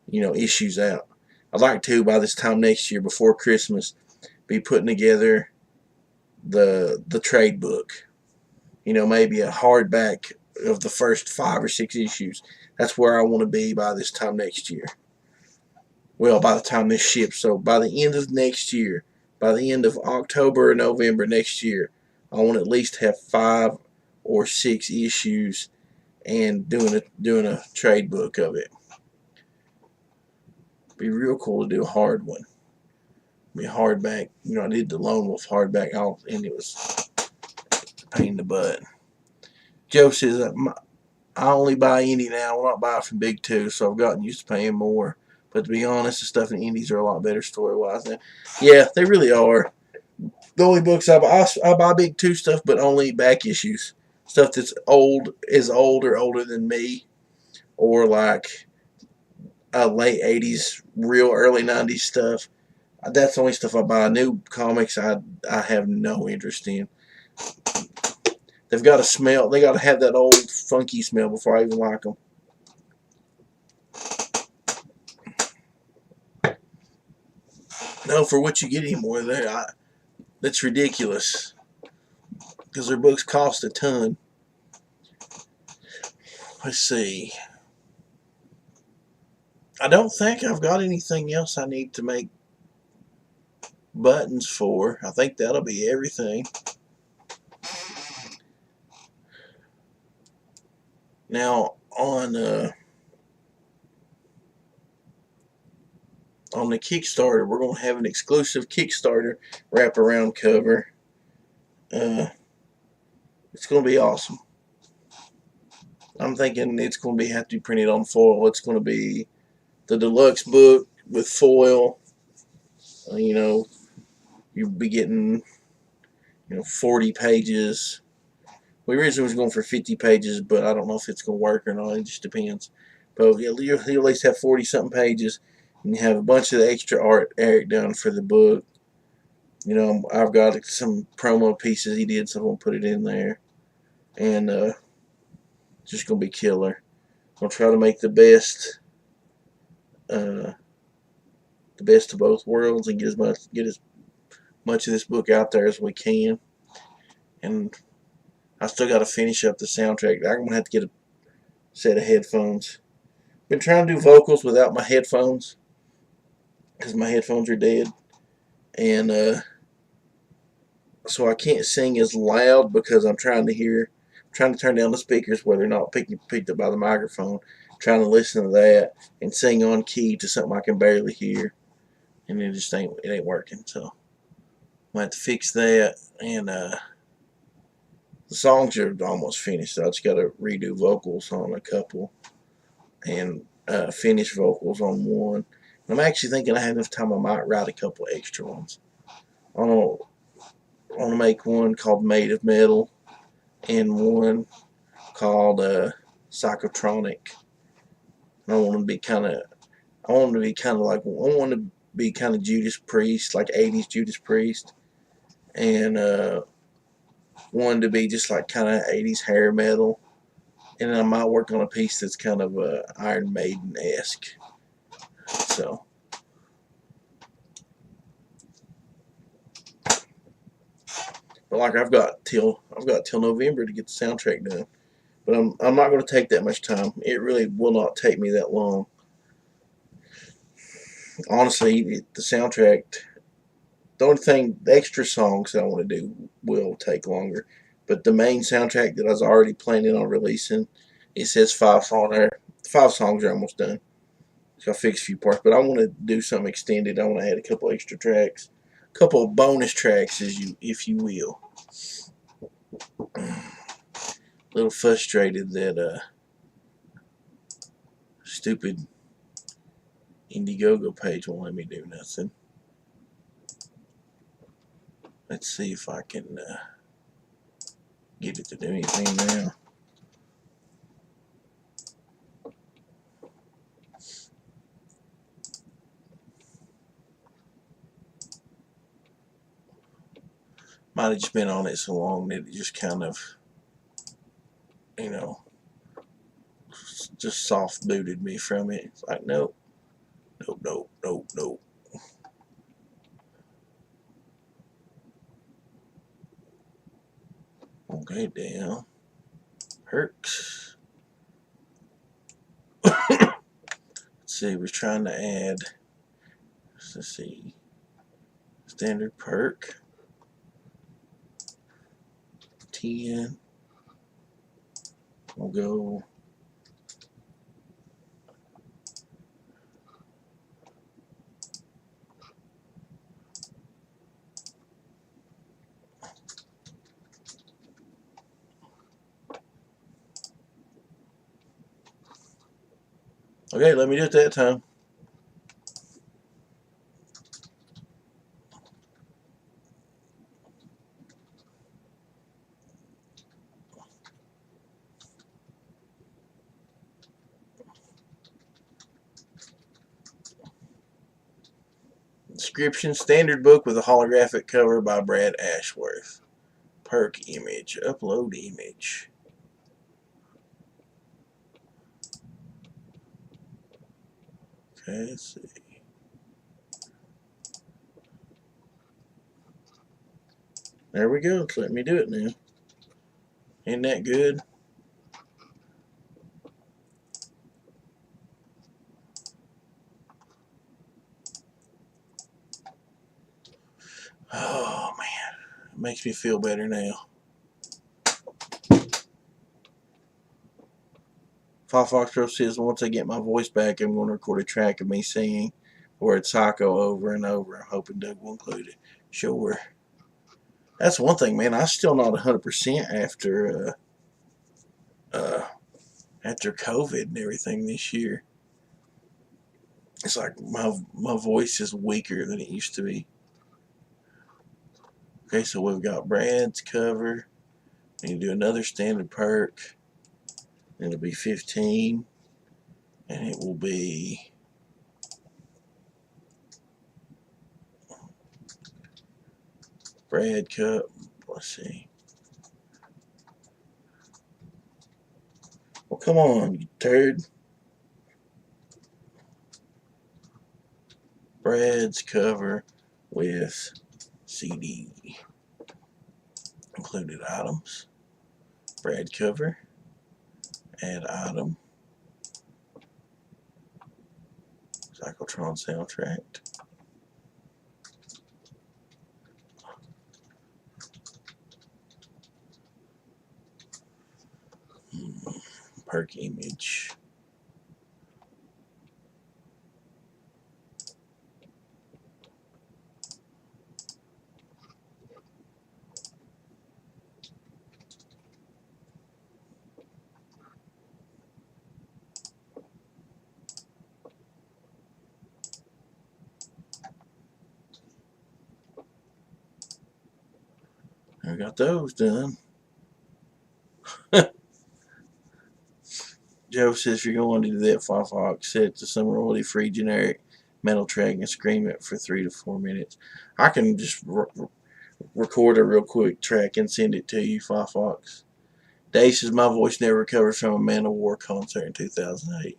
you know, issues out. I'd like to, by this time next year, before Christmas, be putting together the trade book. You know, maybe a hardback of the first 5 or 6 issues. That's where I want to be by this time next year. Well, by the time this ships. So by the end of next year, by the end of October or November next year, I want to at least have 5 or 6 issues and doing a trade book of it. Be real cool to do a hard one. Be a hardback. You know, I did the Lone Wolf hardback, and it was a pain in the butt. Joe says, I only buy indie now. I will not buy from Big Two, so I've gotten used to paying more. But to be honest, the stuff in indies are a lot better story-wise now. Yeah, they really are. The only books I buy Big Two stuff, but only back issues. Stuff that's old or older than me, or like late 80s, real early 90s stuff. That's the only stuff I buy. New comics, I have no interest in. They've got to smell. They got to have that old funky smell before I even like them. No, for what you get anymore, That's ridiculous, because their books cost a ton. Let's see. I don't think I've got anything else I need to make buttons for. I think that'll be everything. Now on the Kickstarter, we're going to have an exclusive Kickstarter wraparound cover. It's going to be awesome. I'm thinking it's going to have to be printed on foil. It's going to be the deluxe book with foil. You know, you'll be getting 40 pages. We originally was going for 50 pages, but I don't know if it's going to work or not. It just depends. But you'll at least have 40 something pages, and you have a bunch of the extra art Eric done for the book. I've got some promo pieces he did, so I'm gonna put it in there, and just gonna be killer. I'm gonna try to make the best of both worlds, and get as much of this book out there as we can. And I still got to finish up the soundtrack. I'm gonna have to get a set of headphones. Been trying to do vocals without my headphones, because my headphones are dead, and so I can't sing as loud, because I'm trying to turn down the speakers where they're not picked up by the microphone, trying to listen to that and sing on key to something I can barely hear, and it ain't working. So I'm gonna have to fix that. And the songs are almost finished, so I just gotta redo vocals on a couple, and finish vocals on one. And I'm actually thinking I have enough time I might write a couple extra ones. I want to make one called Made of Metal, and one called Cyclotron. I want them to be kind of Judas Priest, like 80s Judas Priest, and one to be just like kind of 80s hair metal. And then I might work on a piece that's kind of Iron Maiden-esque. So but like I've got till November to get the soundtrack done. But I'm not going to take that much time. It really will not take me that long. Honestly, the soundtrack, the extra songs that I want to do will take longer. But the main soundtrack that I was already planning on releasing, it says 5 songs there. 5 songs are almost done. So I fixed a few parts. But I want to do something extended. I want to add a couple extra tracks. A couple of bonus tracks, if you will. A little frustrated that stupid Indiegogo page won't let me do nothing. Let's see if I can get it to do anything now. Might have just been on it so long that it just kind of, just soft booted me from it. It's like, nope, nope, nope, nope, nope. Okay, down. Perks. Let's see, we're trying to add, let's see, standard perk. 10. We'll go okay, let me do it that time. Description: standard book with a holographic cover by Brad Ashworth. Perk image. Upload image. Okay, let's see. There we go. It's letting me do it now. Ain't that good? Oh, man. It makes me feel better now. Fox Pro says once I get my voice back, I'm going to record a track of me singing the word Psycho over and over. I'm hoping Doug will include it. Sure. That's one thing, man. I'm still not 100% after COVID and everything this year. It's like my voice is weaker than it used to be. Okay, so we've got Brad's cover. We need to do another standard perk. It'll be 15. And it will be Brad Cup. Let's see. Well, come on, you turd. Brad's cover with CD. Included items. Brad cover. Add item. Cyclotron soundtrack. Perk image. I got those done. Joe says if you're going to do that, Fox, set to some royalty-free generic metal track and scream it for 3 to 4 minutes. I can just record a real quick track and send it to you, Fox. Dave says my voice never recovered from a Man of War concert in 2008.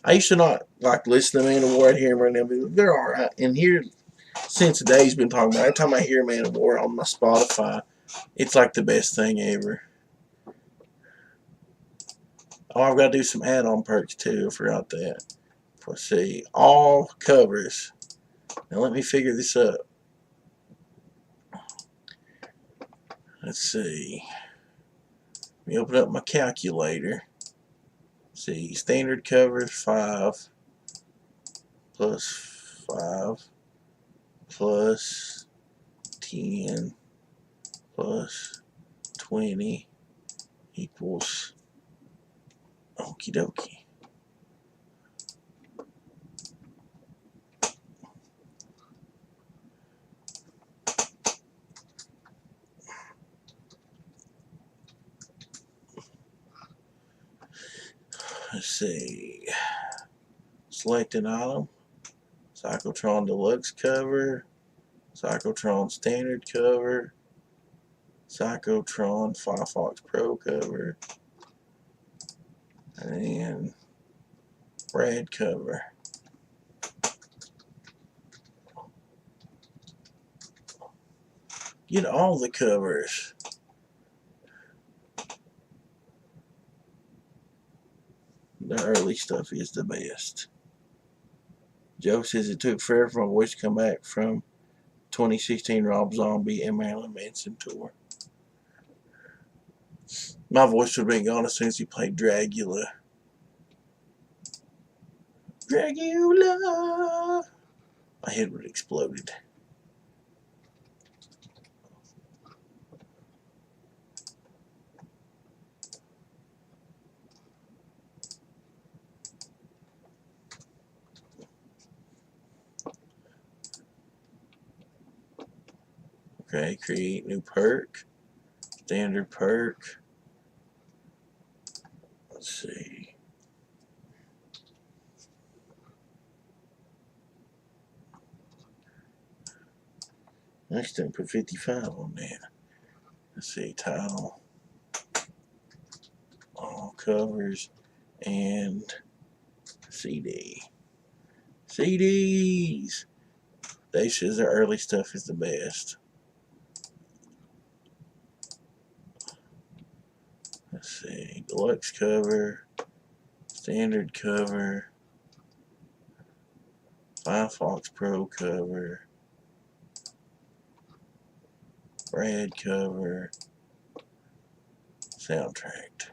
I used to not like listen to Man of War. I'd hear them right now, but they're alright. And here, since Dave's been talking about it, every time I hear Man of War on my Spotify, it's like the best thing ever. Oh, I've got to do some add-on perks too. I forgot that. Let's see. All covers. Now let me figure this up. Let's see. Let me open up my calculator. Let's see. Standard covers 5 plus 5 plus 10 plus 20 equals okie dokie. Let's see. Select an item. Cyclotron Deluxe cover. Cyclotron Standard cover. Cyclotron Fox Pro cover. And Brad cover. Get all the covers. The early stuff is the best. Joe says it took forever for my voice to come back from 2016 Rob Zombie and Marilyn Manson tour. My voice would have been gone as soon as he played Dragula. Dragula! My head would have exploded. Okay, create new perk. Standard perk. Let's see. Next time, put 55 on there. Let's see, title. All covers and CD. CDs! They says their early stuff is the best. Let's see, deluxe cover, standard cover, Firefox Pro cover, Brad cover, soundtrack.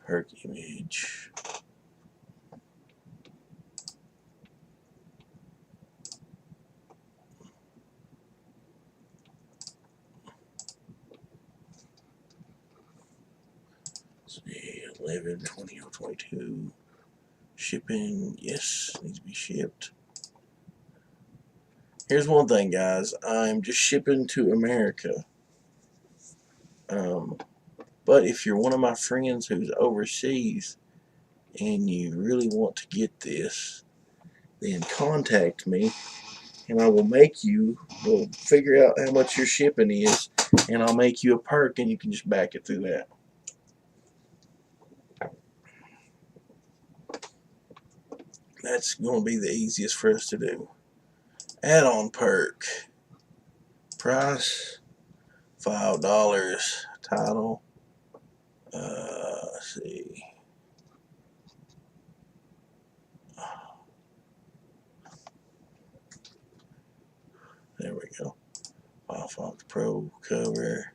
Perk image. Let's see, 11/20/22. Shipping, yes, needs to be shipped. Here's one thing, guys. I'm just shipping to America. But if you're one of my friends who's overseas and you really want to get this, then contact me and I will make you, we'll figure out how much your shipping is and I'll make you a perk and you can just back it through that. That's going to be the easiest for us to do. Add-on perk. Price $5. Title. Let's see. There we go. Firefox Pro cover.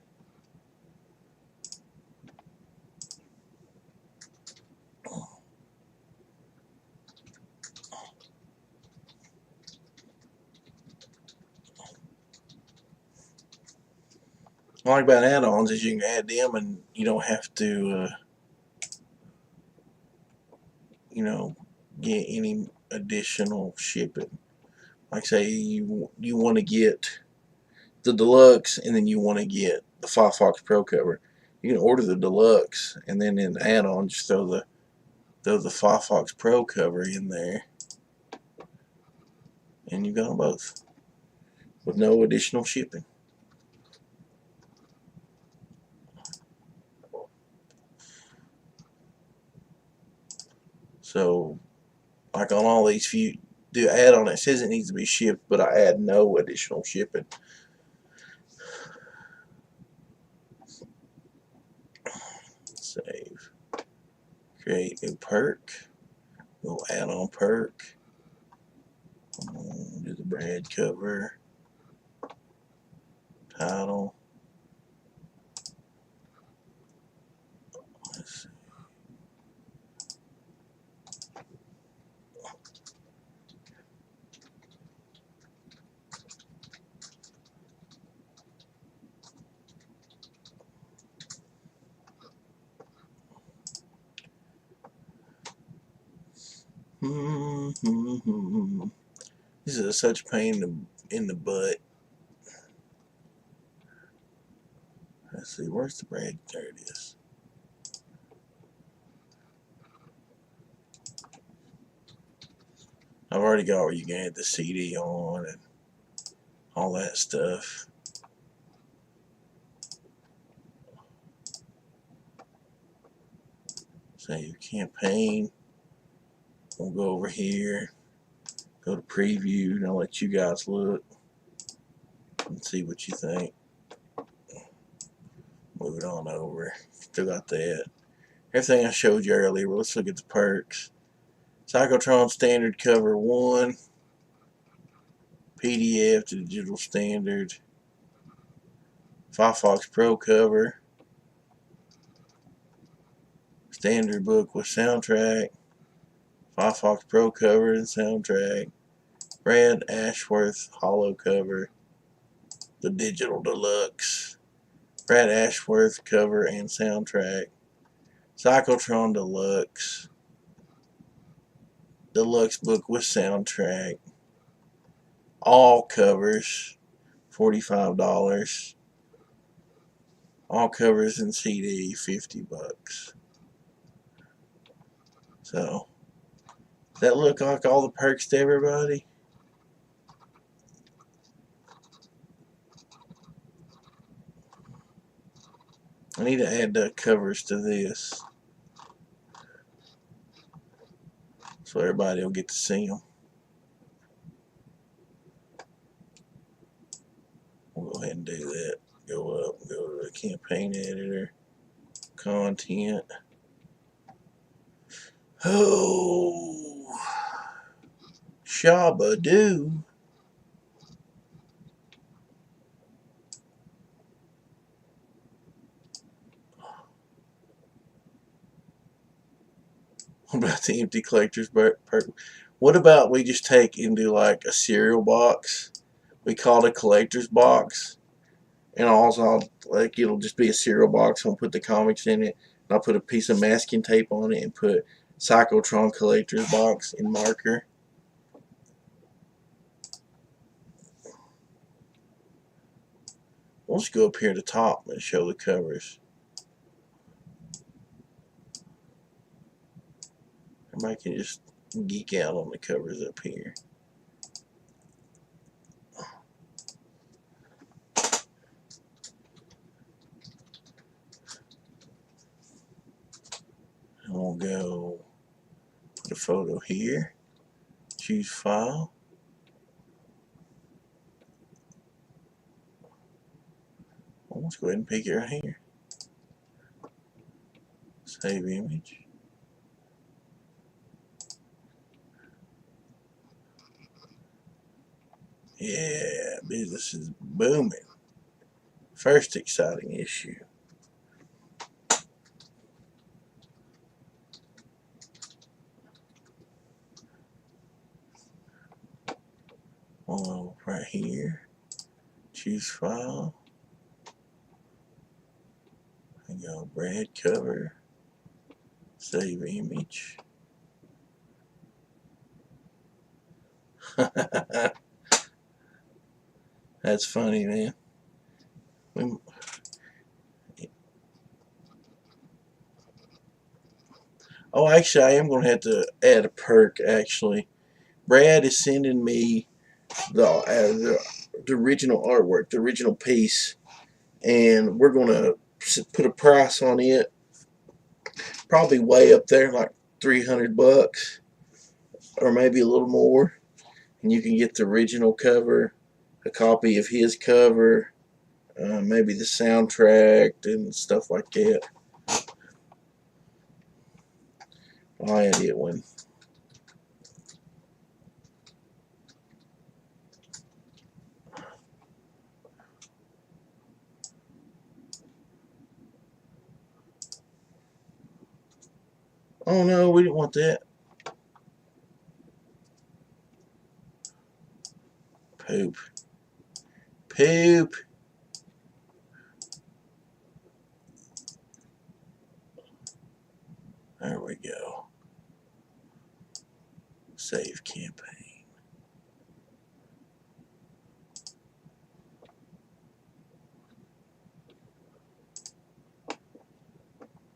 What I like about add-ons is you can add them and you don't have to, you know, get any additional shipping. Like say you want to get the deluxe and then you want to get the Firefox Pro cover. You can order the deluxe and then in the add-on just throw the Firefox Pro cover in there, and you've got them both with no additional shipping. So, like on all these, if you do add-on, it says it needs to be shipped, but I add no additional shipping. Save. Create new perk. We'll add on perk. Do the Brad cover. Title. Let's see. This is such a pain in the butt. Let's see, where's the Brad? There it is. I've already got where you can add the CD on and all that stuff. Save campaign. We'll go over here, go to preview, and I'll let you guys look and see what you think. Move it on over. Still got that. Everything I showed you earlier. Well, let's look at the perks. Cyclotron standard cover 1. PDF to digital standard. Firefox Pro cover. Standard book with soundtrack. Firefox Pro cover and soundtrack. Brad Ashworth hollow cover. The digital deluxe. Brad Ashworth cover and soundtrack. Cyclotron Deluxe. Deluxe book with soundtrack. All covers. $45. All covers and CD. $50. So, does that look like all the perks to everybody? I need to add the covers to this. so everybody will get to see them. We'll go ahead and do that. Go up, go to the campaign editor, content. Oh, Shabba-doo. What about the empty collector's perk? What about we just take and do like a cereal box? We call it a collector's box. And also, like, it'll just be a cereal box. I'll put the comics in it. And I'll put a piece of masking tape on it and put Cyclotron collector's box in marker. We'll just go up here at the top and show the covers. Everybody can just geek out on the covers up here. And we'll go put a photo here. Choose file. Well, let's go ahead and pick it right here. Save image. Yeah, business is booming. First exciting issue. Well, right here, choose file. And go Brad cover. Save image. That's funny, man. Oh, actually, I am going to have to add a perk, actually. Brad is sending me the original artwork, the original piece, and we're going to put a price on it, probably way up there, like $300, or maybe a little more, and you can get the original cover, a copy of his cover, maybe the soundtrack and stuff like that. I'll add it when. Oh no, we didn't want that. Poop. Poop. There we go. Save campaign.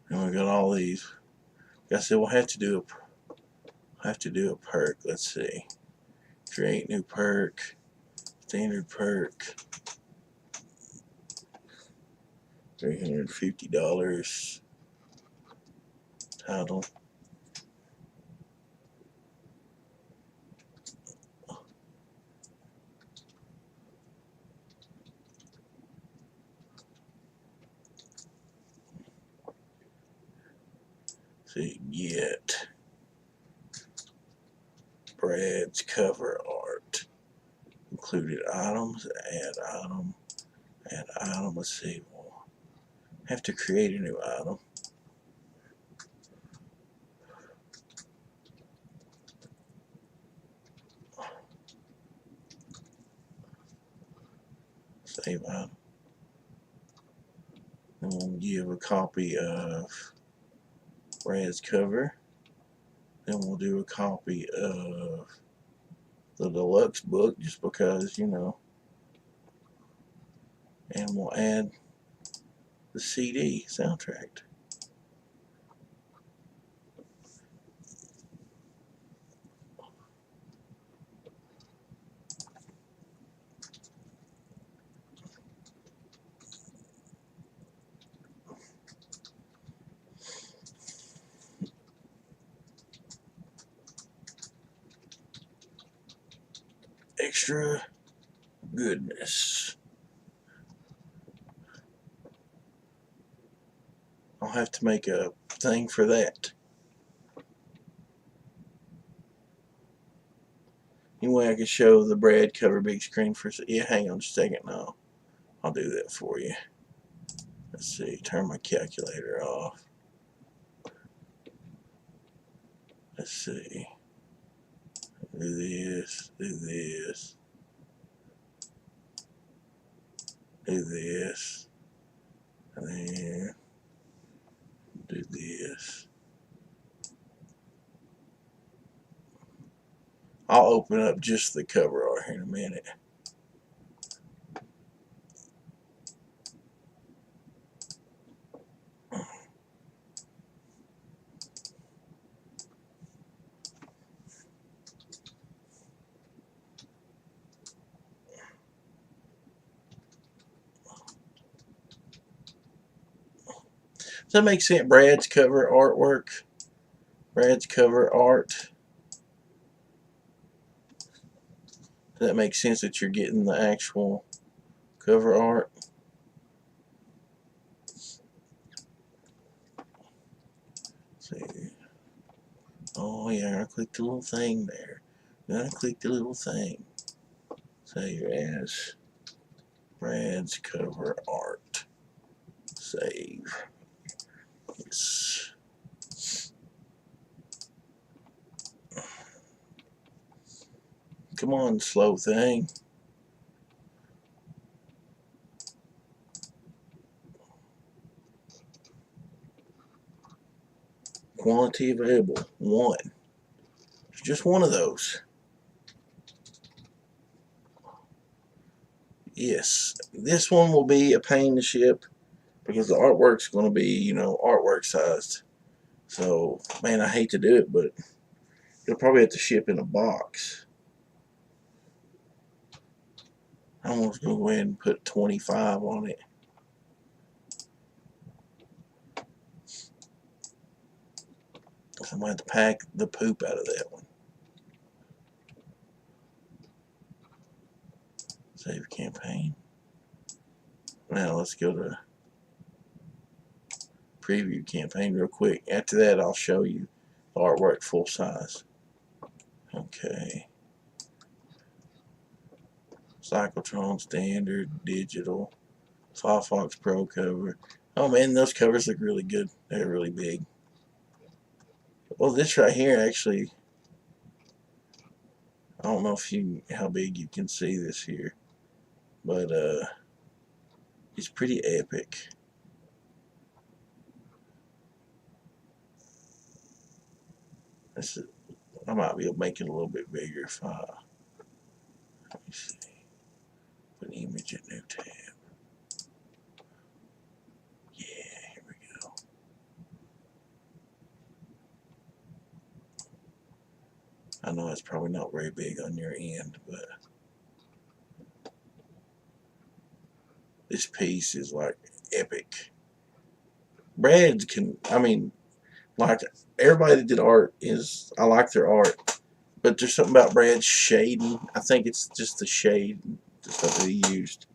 And we got all these. Like I said, we'll have to do a perk. Let's see. Create new perk. Standard perk. $350. Title. See, get Brad's cover art. Included items. Add item. Add item. Let's see. We'll have to create a new item. Save item. And we'll give a copy of Brad's cover. Then we'll do a copy of the deluxe book, just because, you know. And we'll add the CD soundtrack. extra goodness. I'll have to make a thing for that. Anyway, I can show the Brad cover big screen for. Yeah, hang on just a second. No, I'll do that for you. Let's see. Turn my calculator off. Let's see. Do this. Do this. Do this. And then do this. I'll open up just the cover art here in a minute. Does that make sense? Brad's cover artwork. Brad's cover art. Does that make sense that you're getting the actual cover art? Let's see. Oh yeah, I clicked the little thing there. Then I clicked the little thing. Save as Brad's cover art. Save. Yes. Come on, slow thing. Quantity available. 1. It's just one of those. Yes. This one will be a pain to ship because the artwork's going to be, you know, artwork sized. So, man, I hate to do it, but you'll probably have to ship in a box. I'm going to go ahead and put 25 on it. I'm going to have to pack the poop out of that one. Save campaign. Now let's go to preview campaign real quick. After that, I'll show you the artwork full size. Okay. Cyclotron standard, digital, Firefox Pro cover. Oh man, those covers look really good. They're really big. Well, this right here actually, I don't know if you how big you can see this here, but it's pretty epic. This is, I might be able to make it a little bit bigger if I, let me see, put image in new tab. Yeah, here we go. I know it's probably not very big on your end, but this piece is like epic. Brad can, I mean, like everybody that did art is, I like their art, but there's something about Brad's shading. I think it's just the shade, the stuff that he used.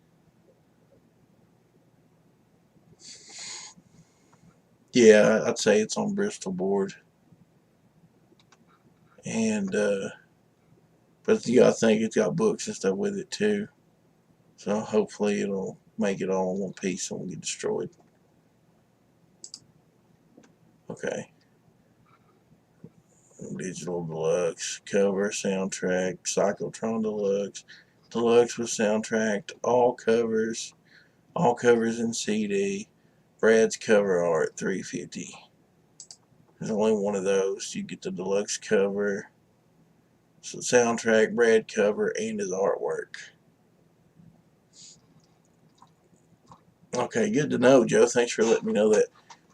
Yeah, I'd say it's on Bristol board. And, but you gotta think it's got books and stuff with it too. So hopefully it'll make it all in one piece and won't get destroyed. Okay. Digital Deluxe, cover, soundtrack, Cyclotron Deluxe, Deluxe with soundtrack, all covers in CD. Brad's cover art, $3.50. There's only one of those. You get the deluxe cover, so soundtrack, Brad cover, and his artwork. Okay, good to know, Joe. Thanks for letting me know that.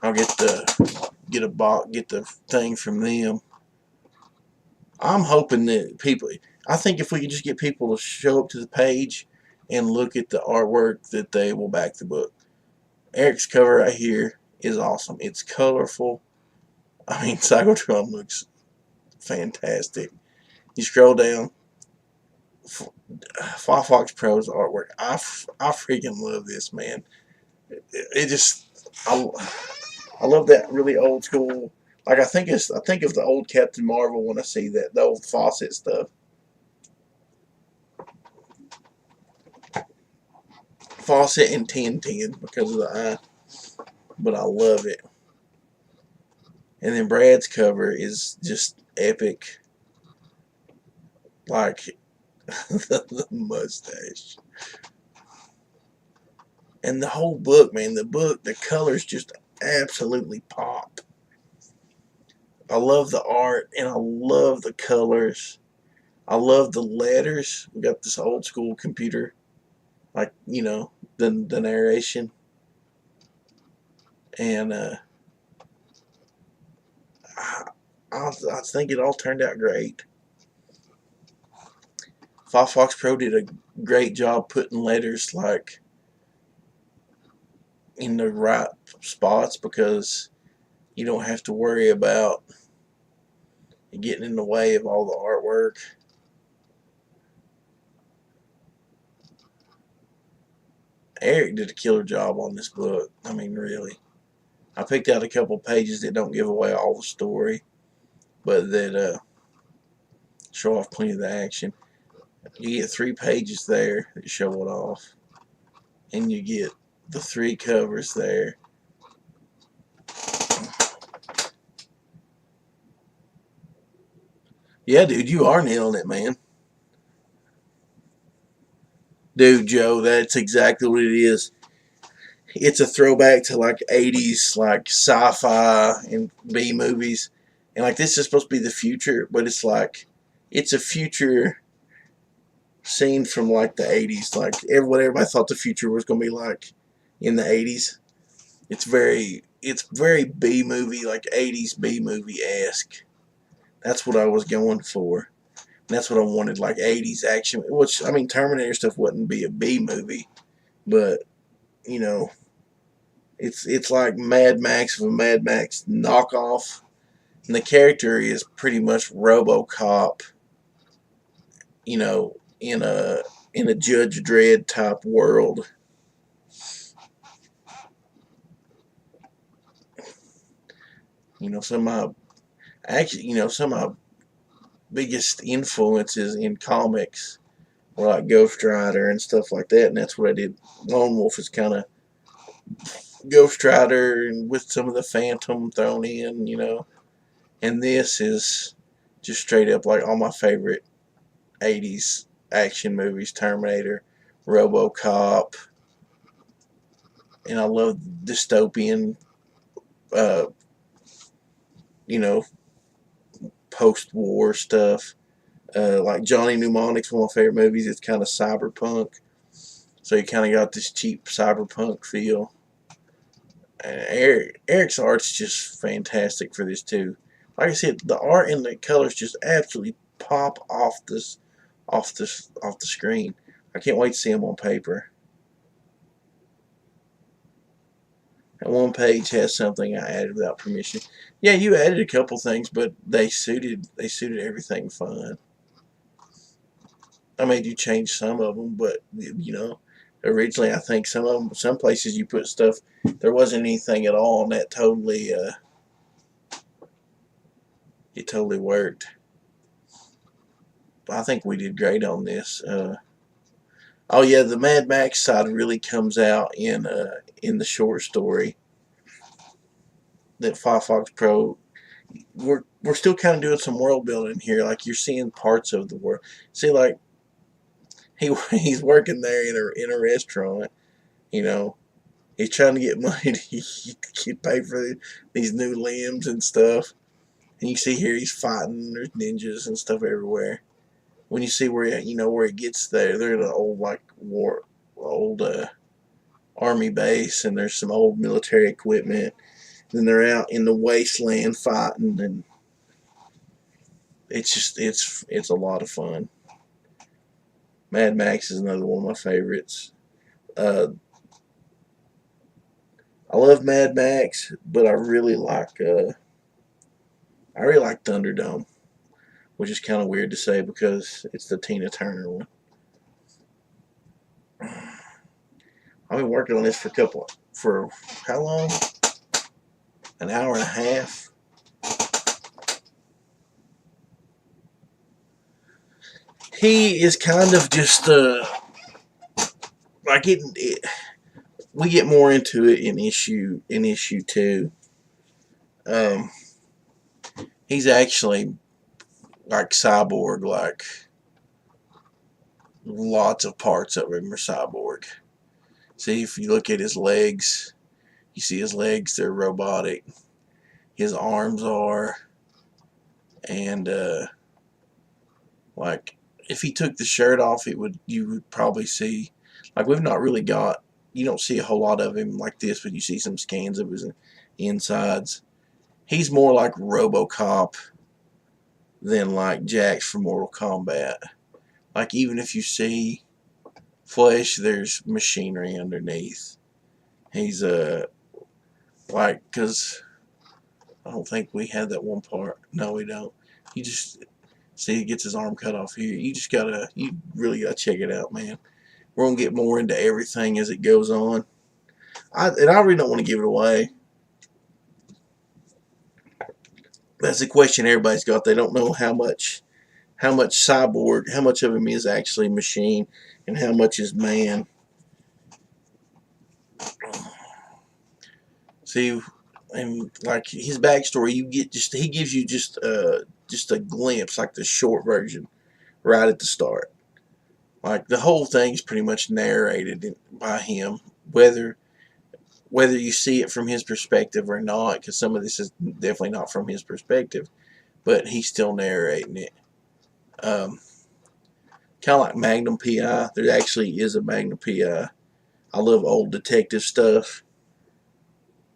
I'll get the thing from them. I'm hoping that people, I think if we could just get people to show up to the page and look at the artwork, that they will back the book. Eric's cover right here is awesome. It's colorful. I mean, Cyclotron looks fantastic. You scroll down, Firefox Pro's artwork. I freaking love this, man. It just I love that really old school. Like I think of the old Captain Marvel when I see that, the old Fawcett stuff. Fawcett and 1010 because of the eye, but I love it. And then Brad's cover is just epic. Like the mustache. And the whole book, man, the colors just absolutely pop. I love the art and I love the colors. I love the letters. We got this old school computer, like, you know, the narration. And I think it all turned out great. Firefox Pro did a great job putting letters like in the right spots because you don't have to worry about getting in the way of all the artwork. Eric did a killer job on this book. I mean, really. I picked out a couple pages that don't give away all the story, but that show off plenty of the action. You get 3 pages there that show it off, and you get the 3 covers there. Yeah, dude, you are nailing it, man. Dude, Joe, that's exactly what it is. It's a throwback to like 80s like sci-fi and B movies. And like this is supposed to be the future, but it's like it's a future scene from like the 80s. Like what everybody thought the future was going to be like in the 80s. It's very B movie, like 80s B movie-esque. That's what I was going for. And that's what I wanted, like 80s action. Which, I mean, Terminator stuff wouldn't be a B movie, but you know, it's like Mad Max of a Mad Max knockoff, and the character is pretty much Robocop. You know, in a Judge Dredd type world. You know, some of my biggest influences in comics were like Ghost Rider and stuff like that, and that's what I did. Lone Wolf is kind of Ghost Rider and with some of the Phantom thrown in, you know. And this is just straight up like all my favorite 80s action movies: Terminator, Robocop, and I love dystopian, uh, you know, post-war stuff. Like Johnny Mnemonic's one of my favorite movies. It's kind of cyberpunk, so you kind of got this cheap cyberpunk feel. And Eric's art's just fantastic for this too. Like I said, the art and the colors just absolutely pop off the screen. I can't wait to see them on paper. And one page has something I added without permission. Yeah, you added a couple things, but they suited everything fine. I made you change some of them, but you know, originally I think some of them, some places you put stuff there wasn't anything at all, and that totally it totally worked. I think we did great on this. Oh yeah, the Mad Max side really comes out in the short story that Firefox Pro. We're still kind of doing some world building here. Like you're seeing parts of the world. See, like he's working there in a restaurant. You know, he's trying to get money to pay for these new limbs and stuff. And you see here he's fighting. There's ninjas and stuff everywhere. When you see where he gets there, they're at an old like old army base, and there's some old military equipment. Then they're out in the wasteland fighting, and it's a lot of fun. Mad Max is another one of my favorites. Uh, I love Mad Max, but I really like Thunderdome, which is kind of weird to say because it's the Tina Turner one. I've been working on this for how long? An hour and a half. He is kind of just like we get more into it in issue 2. He's actually like cyborg, like lots of parts of him are cyborg. See, if you look at his legs, you see his legs, they're robotic. His arms are, and like if he took the shirt off, you would probably see, like, we've not really got, you don't see a whole lot of him like this, but you see some scans of his insides. He's more like Robocop than like Jax from Mortal Kombat. Like, even if you see flesh, there's machinery underneath. He's like, because I don't think we had that one part. No, we don't. You just see he gets his arm cut off here. You really gotta check it out, man. We're gonna get more into everything as it goes on. I really don't want to give it away. That's the question everybody's got. They don't know how much cyborg, how much of him is actually machine, and how much is man. See, and like his backstory, he gives you just a glimpse, like the short version, right at the start. Like the whole thing's pretty much narrated by him, whether you see it from his perspective or not, because some of this is definitely not from his perspective, but he's still narrating it. Kind of like Magnum P.I. There actually is a Magnum P.I. I love old detective stuff,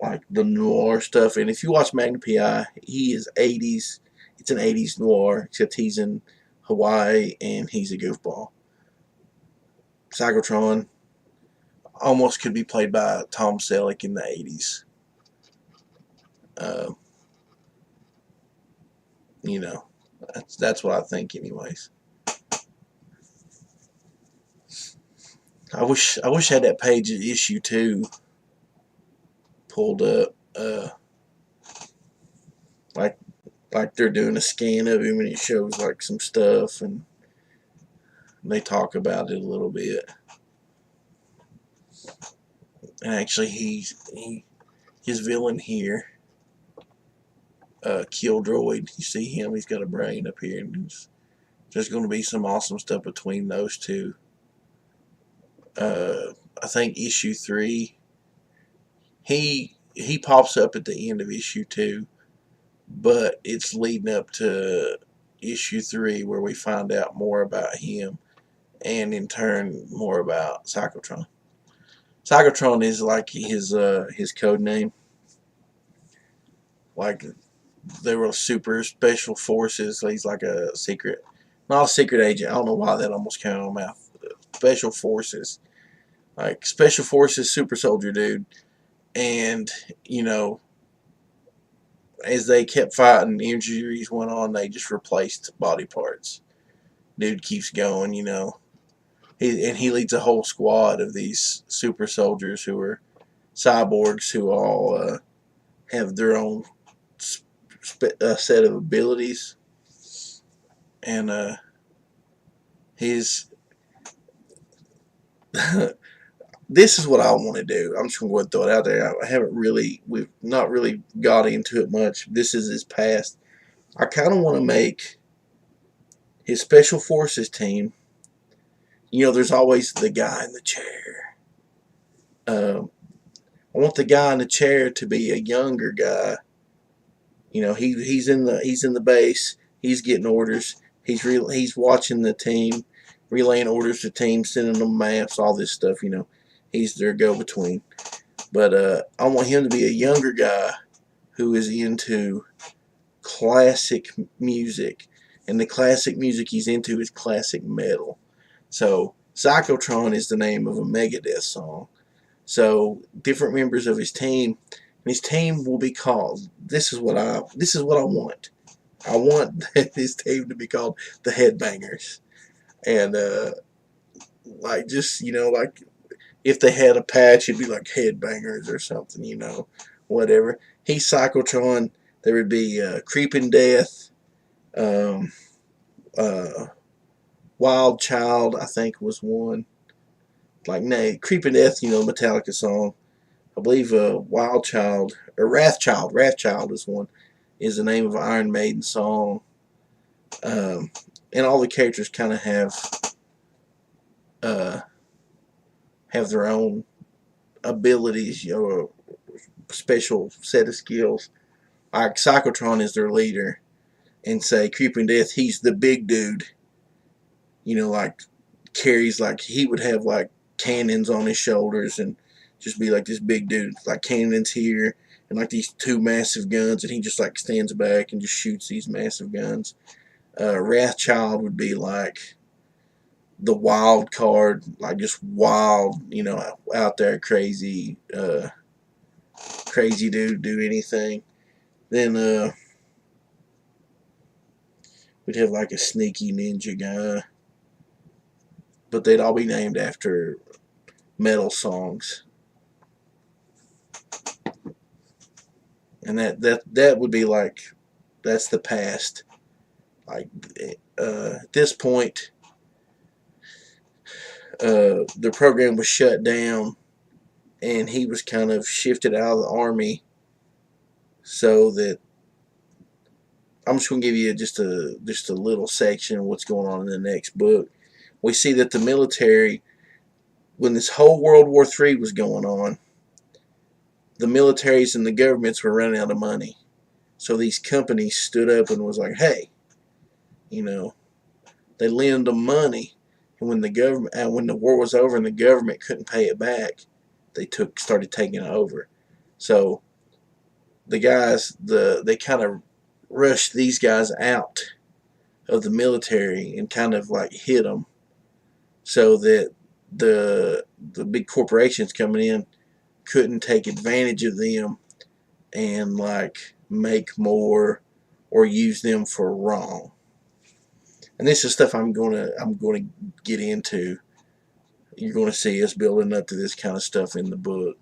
like the noir stuff. And if you watch Magnum P.I., he is 80s. It's an 80s noir, except he's in Hawaii and he's a goofball. Cyclotron almost could be played by Tom Selleck in the 80s. You know, that's what I think, anyways. I wish I had that page of issue 2 pulled up, like they're doing a scan of him and it shows like some stuff and they talk about it a little bit. And actually, his villain here, Kildroid. You see him? He's got a brain up here, and there's going to be some awesome stuff between those two. I think issue 3, he pops up at the end of issue 2, but it's leading up to issue 3 where we find out more about him, and in turn more about Cyclotron. Cyclotron is like his code name. Like, they were super special forces. So he's like a secret, not a secret agent. I don't know why that almost came out of my mouth. Special forces, like special forces, super soldier dude. And you know, as they kept fighting, injuries went on. They just replaced body parts. Dude keeps going, you know. He leads a whole squad of these super soldiers who are cyborgs who all have their own set of abilities. And this is what I want to do. I'm just going to go ahead and throw it out there. We've not really got into it much. This is his past. I kind of want to make his special forces team. You know, there's always the guy in the chair. I want the guy in the chair to be a younger guy. You know, he's in the base. He's getting orders. He's watching the team, relaying orders to teams, sending them maps, all this stuff. You know, he's their go-between. But I want him to be a younger guy who is into classic music, and the classic music he's into is classic metal. So Cyclotron is the name of a Megadeth song. So different members of his team, and his team will be called. This is what I want. I want this team to be called the Headbangers, and like just like if they had a patch, it'd be like Headbangers or something, whatever. He's Cyclotron. There would be Creeping Death, um, uh, Wild Child, I think was one. Like, nay, Creeping Death, Metallica song. I believe Wild Child, or Wrath Child is one, is the name of an Iron Maiden song. And all the characters kind of uh, have their own abilities, a special set of skills. Like Cyclotron is their leader, and say Creeping Death, he's the big dude. Like carries, like he would have like cannons on his shoulders and just be like this big dude, like cannons here and like these two massive guns, and he just like stands back and just shoots these massive guns. Wrathchild would be like the wild card, like just wild, out there, crazy, crazy dude, do anything. Then we'd have like a sneaky ninja guy, but they'd all be named after metal songs. And that would be like, that's the past. Like at this point, the program was shut down, and he was kind of shifted out of the army. So that I'm just going to give you just a little section of what's going on in the next book. We see that the military, when this whole World War III was going on, the militaries and the governments were running out of money. So these companies stood up and was like, hey, they lend them money. And when the war was over and the government couldn't pay it back, they started taking it over. So the guys, they kind of rushed these guys out of the military and kind of like hit them, so that the big corporations coming in couldn't take advantage of them and like make more or use them for wrong. And this is stuff I'm gonna get into. You're gonna see us building up to this kind of stuff in the book.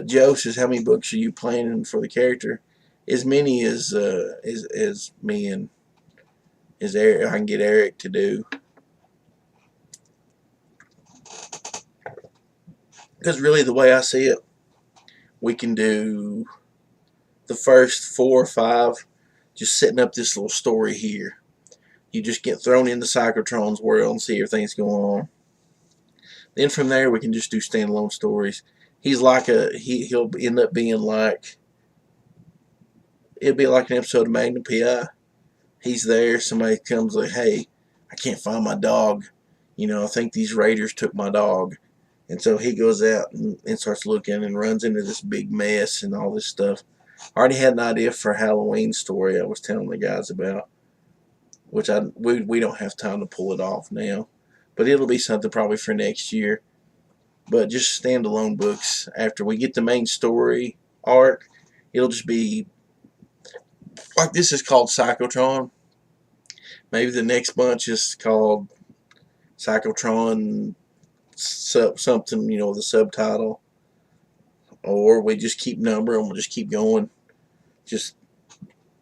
Joe says, how many books are you planning for the character? As many as me and as Eric, I can get Eric to do. Because really, the way I see it, we can do the first 4 or 5, just setting up this little story here. You just get thrown into Cyclotron's world and see everything's going on. Then from there, we can just do standalone stories. He's like he'll end up being like, it'll be like an episode of Magnum P.I. He's there, somebody comes like, hey, I can't find my dog. I think these raiders took my dog. And so he goes out and starts looking and runs into this big mess and all this stuff. I already had an idea for a Halloween story I was telling the guys about, which we don't have time to pull it off now. But it'll be something probably for next year. But just standalone books. After we get the main story arc, it'll just be like, this is called Cyclotron. Maybe the next bunch is called Cyclotron something, the subtitle. Or we just keep numbering, we'll just keep going. Just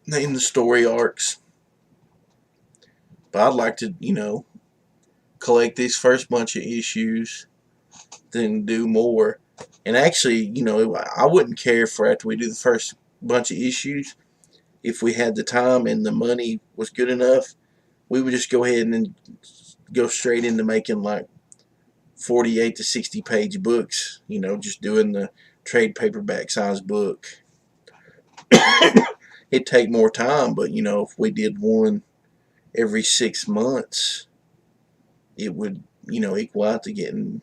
name the story arcs. But I'd like to, collect these first bunch of issues, then do more. And actually, I wouldn't care for after we do the first bunch of issues, if we had the time and the money was good enough, we would just go ahead and go straight into making like 48 to 60 page books, just doing the trade paperback size book. It'd take more time, but if we did one every 6 months, it would equal out to getting,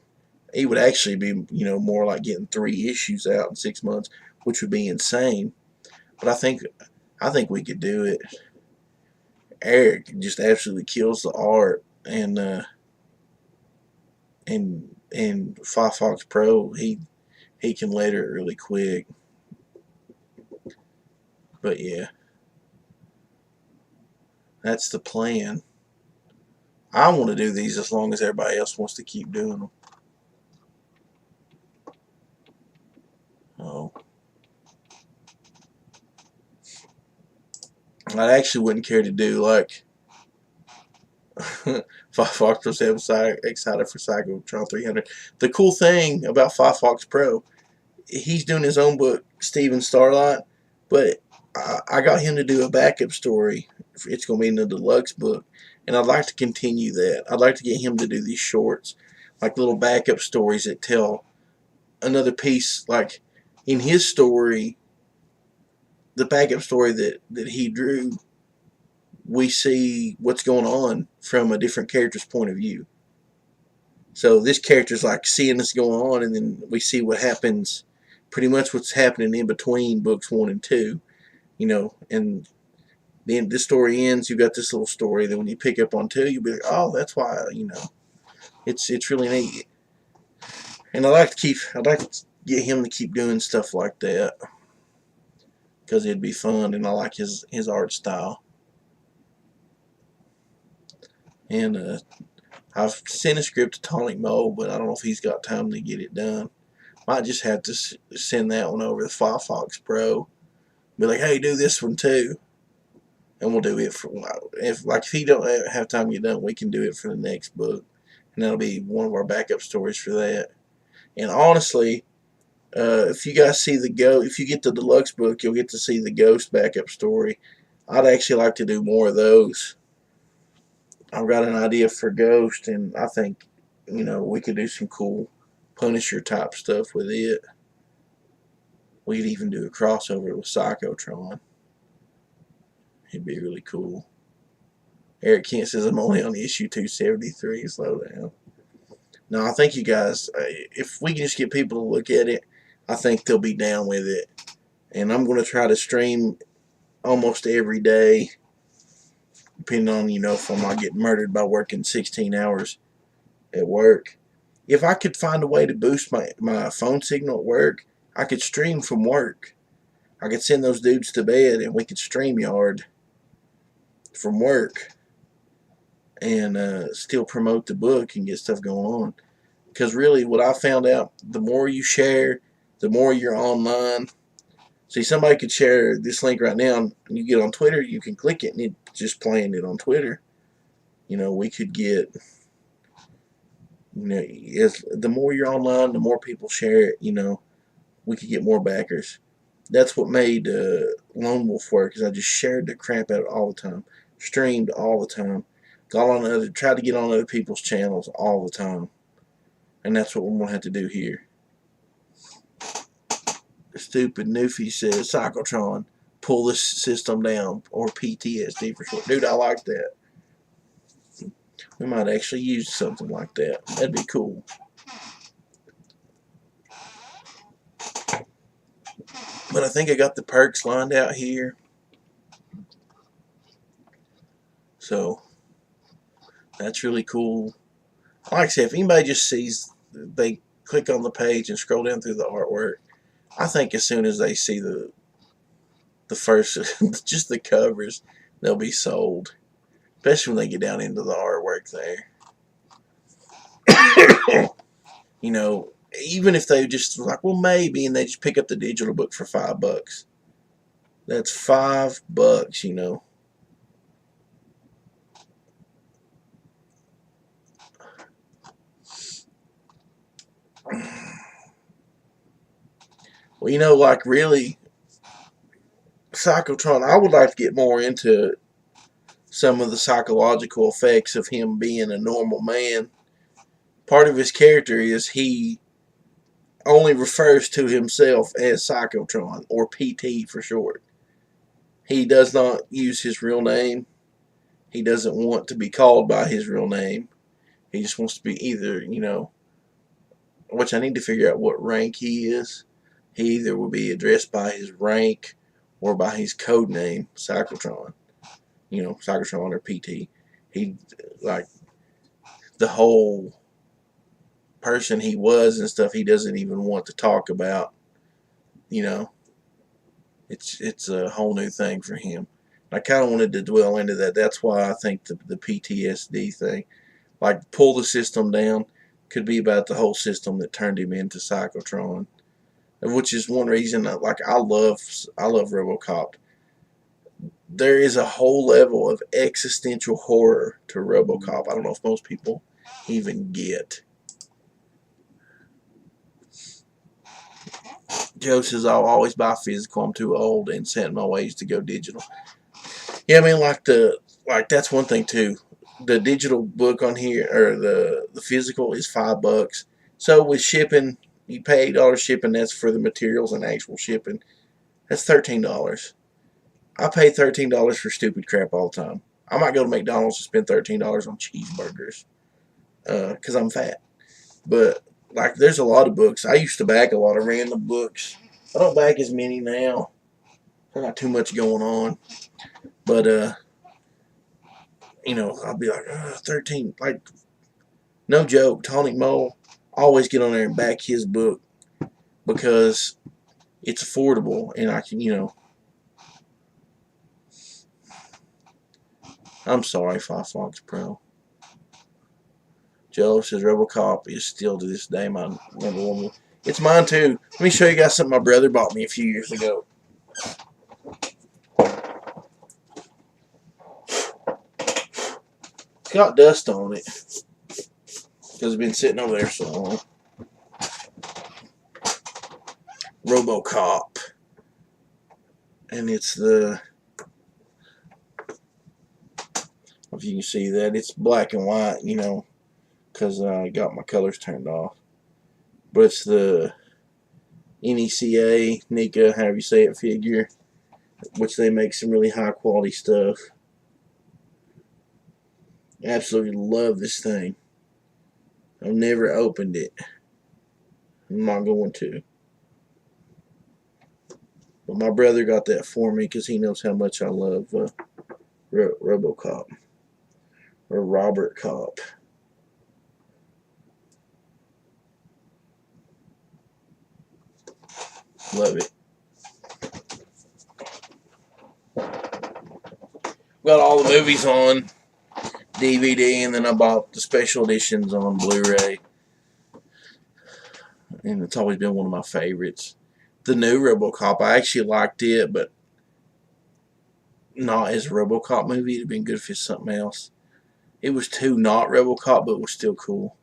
it would actually be more like getting 3 issues out in 6 months, which would be insane. But I think we could do it. Eric just absolutely kills the art, and Firefox Pro, he can later it really quick. But yeah, That's the plan. I want to do these as long as everybody else wants to keep doing them. Oh. I actually wouldn't care to do like Firefox was excited for Cyclotron 300. The cool thing about Firefox Pro, he's doing his own book, Steven Starlight, but I got him to do a backup story. It's going to be in the deluxe book, and I'd like to continue that. I'd like to get him to do these shorts, like little backup stories that tell another piece. Like in his story, the backup story that he drew, we see what's going on from a different character's point of view. So this character's like seeing this going on, and then we see what happens, pretty much what's happening in between books 1 and 2, you know, and then this story ends, you got this little story, then when you pick up on 2, you'll be like, oh, that's why, you know, it's really neat. And I'd like to get him to keep doing stuff like that, because it'd be fun, and I like his art style. And I've sent a script to Tonic Mold, but I don't know if he's got time to get it done. Might just have to send that one over to Firefox Pro. Be like, hey, do this one too, and we'll do it for if he don't have time to get done, we can do it for the next book, and that'll be one of our backup stories for that. And honestly, if you guys see if you get the deluxe book, you'll get to see the Ghost backup story. I'd actually like to do more of those. I've got an idea for Ghost, and I think, you know, we could do some cool Punisher type stuff with it. We could even do a crossover with Cyclotron. It'd be really cool. Eric Kent says I'm only on issue 273. Slow down. No, I think you guys, if we can just get people to look at it, I think they'll be down with it. And I'm going to try to stream almost every day, depending on, you know, if I'm not getting murdered by working 16 hours at work. If I could find a way to boost my phone signal at work, I could stream from work. I could send those dudes to bed, and we could StreamYard from work and still promote the book and get stuff going on. Because really, what I found out, the more you share, the more you're online. See, somebody could share this link right now, and you get on Twitter, you can click it, and it's just playing it on Twitter. You know, we could get, you know, the more you're online, the more people share it, you know, we could get more backers. That's what made Lone Wolf work, is I just shared the crap out all the time, streamed all the time, tried to get on other people's channels all the time, and that's what we're gonna have to do here. Stupid Newfie says Cyclotron, pull this system down, or PTSD for short. Dude, I like that. We might actually use something like that. That'd be cool. But I think I got the perks lined out here. So that's really cool. Like I said, if anybody just sees, they click on the page and scroll down through the artwork, I think as soon as they see the first, just the covers, they'll be sold. Especially when they get down into the artwork there. You know, even if they just like, well, maybe, and they just pick up the digital book for $5. That's $5, you know. Well, you know, like really, Cyclotron, I would like to get more into some of the psychological effects of him being a normal man. Part of his character is he only refers to himself as Cyclotron, or PT for short. He does not use his real name. He doesn't want to be called by his real name. He just wants to be either, you know, which I need to figure out what rank he is. He either will be addressed by his rank or by his code name, Cyclotron. You know, Cyclotron or PT. He, like, the whole person he was and stuff, he doesn't even want to talk about. You know, it's a whole new thing for him. I kind of wanted to dwell into that. That's why I think the PTSD thing, like pull the system down, could be about the whole system that turned him into Cyclotron, which is one reason like I love Robocop. There is a whole level of existential horror to Robocop. I don't know if most people even get. Joe says I'll always buy physical. I'm too old and set in my ways to go digital. Yeah, I mean, like that's one thing too. The digital book on here, or the physical, is $5. So with shipping, you pay $8 shipping. That's for the materials and actual shipping. That's $13. I pay $13 for stupid crap all the time. I might go to McDonald's and spend $13 on cheeseburgers, because I'm fat. But like, there's a lot of books. I used to bag a lot of random books. I don't bag as many now. There's not too much going on. But you know, I'll be like, 13. Like, no joke. Tonic Mole, always get on there and back his book because it's affordable, and I can, you know. I'm sorry, Five Fox Pro. Joe says Robocop is still to this day my number one. It's mine too. Let me show you guys something my brother bought me a few years ago. It's got dust on it because it's been sitting over there so long. Robocop. And it's the, if you can see that, it's black and white, you know, because I got my colors turned off. But it's the NECA, NECA, however you say it, figure, which they make some really high quality stuff. Absolutely love this thing. I've never opened it. I'm not going to. But my brother got that for me because he knows how much I love Robocop. Or Robert Cop. Love it. Got all the movies on DVD, and then I bought the special editions on Blu-ray. And it's always been one of my favorites. The new Robocop, I actually liked it, but not as a Robocop movie. It'd have been good if it's something else. It was too not Robocop, but it was still cool.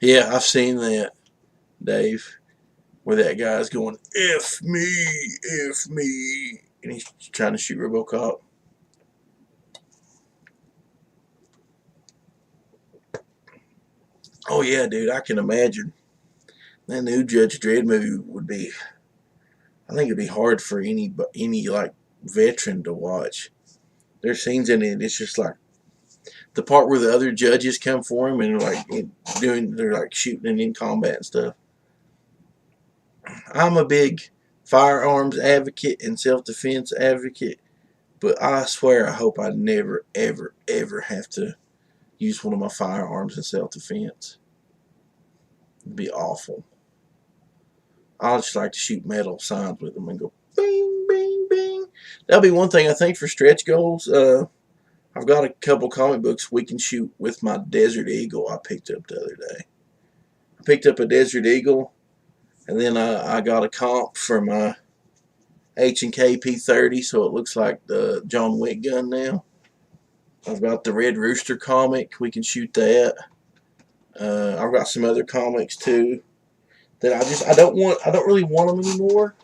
Yeah, I've seen that, Dave, where that guy's going, F me, and he's trying to shoot Robocop. Oh yeah, dude, I can imagine. That new Judge Dredd movie would be, I think it'd be hard for any like veteran to watch. There's scenes in it, it's just like the part where the other judges come for him and like they're like shooting and in combat and stuff. I'm a big firearms advocate and self-defense advocate, but I swear I hope I never, ever, ever have to use one of my firearms in self-defense. It'd be awful. I just like to shoot metal signs with them and go bing, bing, bing. That'll be one thing I think for stretch goals. I've got a couple comic books we can shoot with my Desert Eagle I picked up the other day. I picked up a Desert Eagle, and then I got a comp for my H&K P30, so it looks like the John Wick gun now. I've got the Red Rooster comic. We can shoot that. I've got some other comics too that I don't really want them anymore.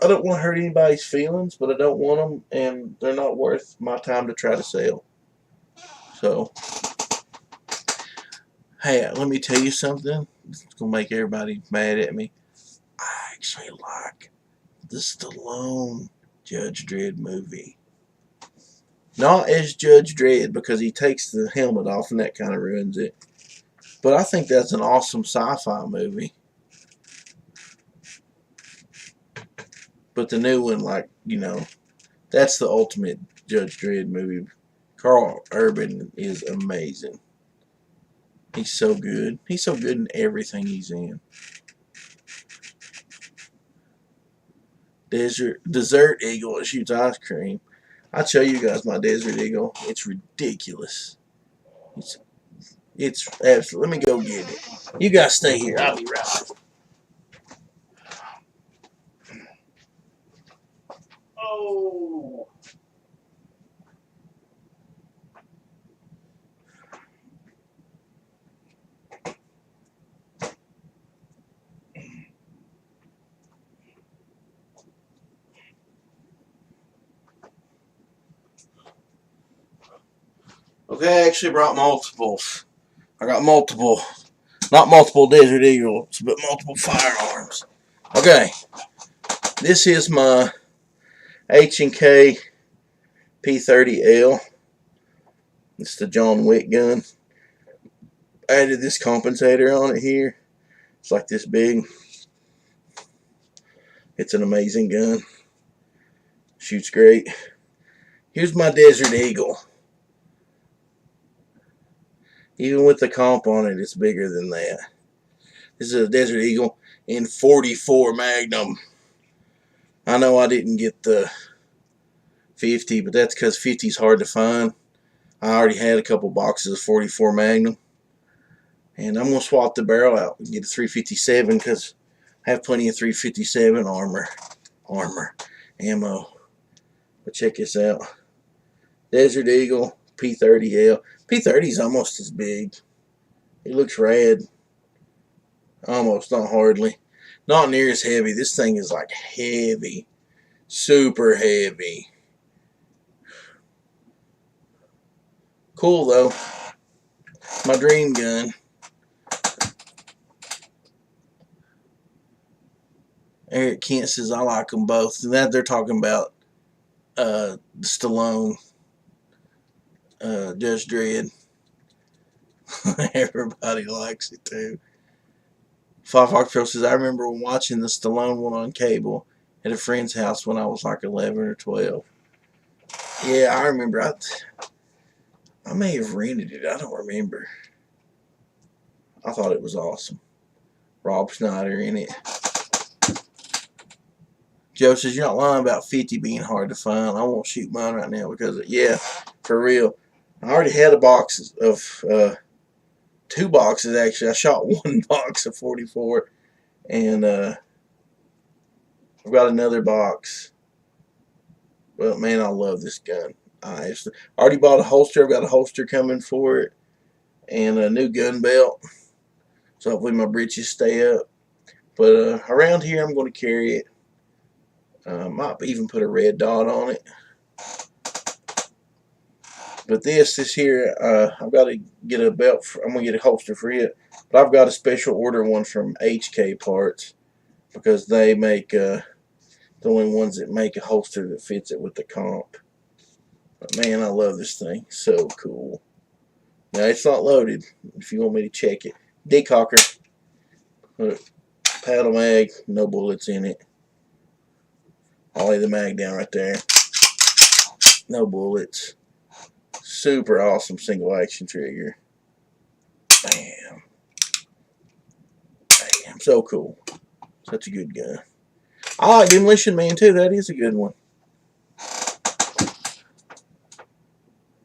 I don't want to hurt anybody's feelings, but I don't want them, and they're not worth my time to try to sell. So, hey, let me tell you something. It's going to make everybody mad at me. I actually like the Stallone Judge Dredd movie. Not as Judge Dredd, because he takes the helmet off and that kind of ruins it. But I think that's an awesome sci-fi movie. But the new one, like, you know, that's the ultimate Judge Dredd movie. Carl Urban is amazing. He's so good. He's so good in everything he's in. Desert Eagle that shoots ice cream. I'll show you guys my Desert Eagle. It's ridiculous. It's absolutely. Let me go get it. You guys stay here. I'll be right back. Oh. Okay, I actually brought multiples. I got multiple, not multiple Desert Eagles, but multiple firearms. Okay, this is my H&K P30L. It's the John Wick gun. I added this compensator on it here. It's like this big. It's an amazing gun. Shoots great. Here's my Desert Eagle. Even with the comp on it, it's bigger than that. This is a Desert Eagle in 44 Magnum. I know I didn't get the 50, but that's because 50 is hard to find. I already had a couple boxes of 44 Magnum. And I'm going to swap the barrel out and get a 357 because I have plenty of 357 ammo. But check this out. Desert Eagle P30L. P30 is almost as big. It looks rad. Almost, not hardly. Not near as heavy. This thing is like heavy. Super heavy. Cool though. My dream gun. Eric Kent says I like them both. And that they're talking about Stallone, Judge Dredd. Everybody likes it too. Five Fox Trail says I remember watching the Stallone one on cable at a friend's house when I was like 11 or 12. Yeah, I remember. I may have rented it. I don't remember. I thought it was awesome. Rob Schneider in it. Joe says, you're not lying about 50 being hard to find. I won't shoot mine right now because, yeah, for real. I already had a box of, 2 boxes actually. I shot 1 box of 44. And I've got another box. Well, man, I love this gun. I already bought a holster. I've got a holster coming for it. And a new gun belt. So hopefully my britches stay up. But around here, I'm going to carry it. Might even put a red dot on it. But this here, I've got to get a belt. I'm going to get a holster for it. But I've got a special order one from HK Parts. Because they make the only ones that make a holster that fits it with the comp. But man, I love this thing. So cool. Now, it's not loaded. If you want me to check it. Decocker. Look, paddle mag. No bullets in it. I'll lay the mag down right there. No bullets. Super awesome single action trigger. Bam. Bam. So cool. Such a good gun. I like Demolition Man too. That is a good one.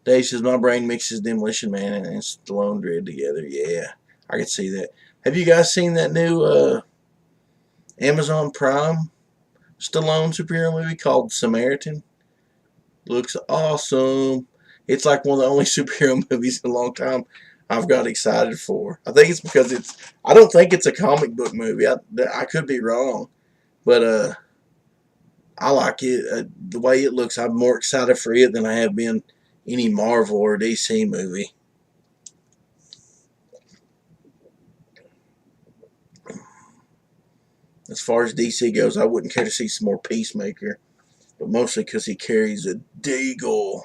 Dave says my brain mixes Demolition Man and Stallone Dread together. Yeah, I can see that. Have you guys seen that new Amazon Prime Stallone superhero movie called Samaritan? Looks awesome. It's like one of the only superhero movies in a long time I've got excited for. I think it's because I don't think it's a comic book movie. I could be wrong. But I like it. The way it looks, I'm more excited for it than I have been any Marvel or DC movie. As far as DC goes, I wouldn't care to see some more Peacemaker. But mostly because he carries a Deagle.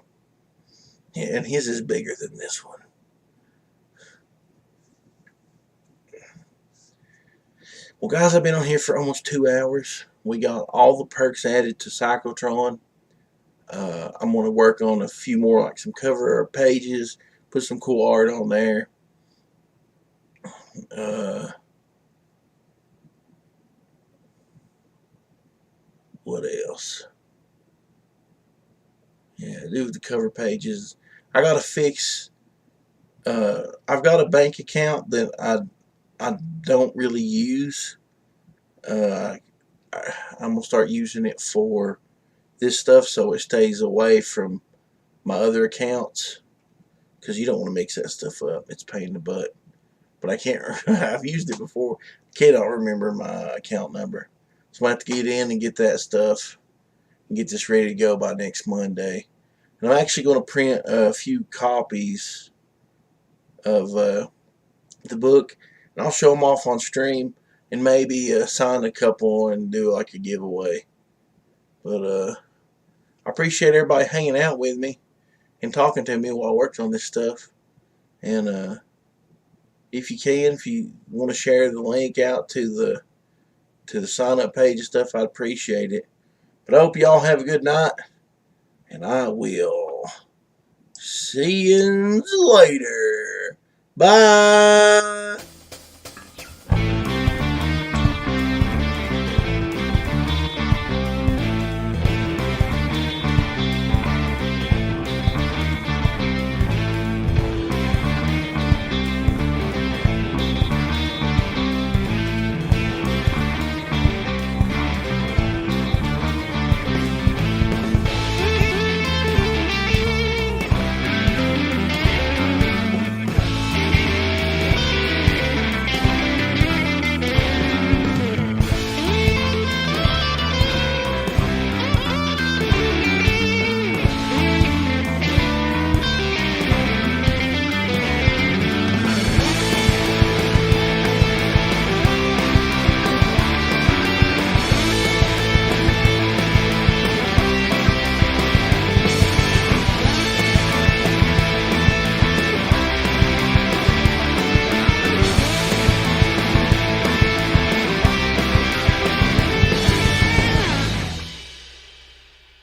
Yeah, and his is bigger than this one. Well, guys, I've been on here for almost 2 hours. We got all the perks added to Cyclotron. I'm going to work on a few more, like some cover pages, put some cool art on there. what else? Yeah, do the cover pages. I gotta fix. I've got a bank account that I don't really use. I'm gonna start using it for this stuff so it stays away from my other accounts, because you don't want to mix that stuff up. It's a pain in the butt. But I can't. I've used it before. I don't remember my account number, so I have to get in and get that stuff and get this ready to go by next Monday. And I'm actually going to print a few copies of the book, and I'll show them off on stream, and maybe sign a couple and do like a giveaway. But I appreciate everybody hanging out with me and talking to me while I worked on this stuff. And if you want to share the link out to the sign up page and stuff, I'd appreciate it. But I hope y'all have a good night, and I will see you later. Bye.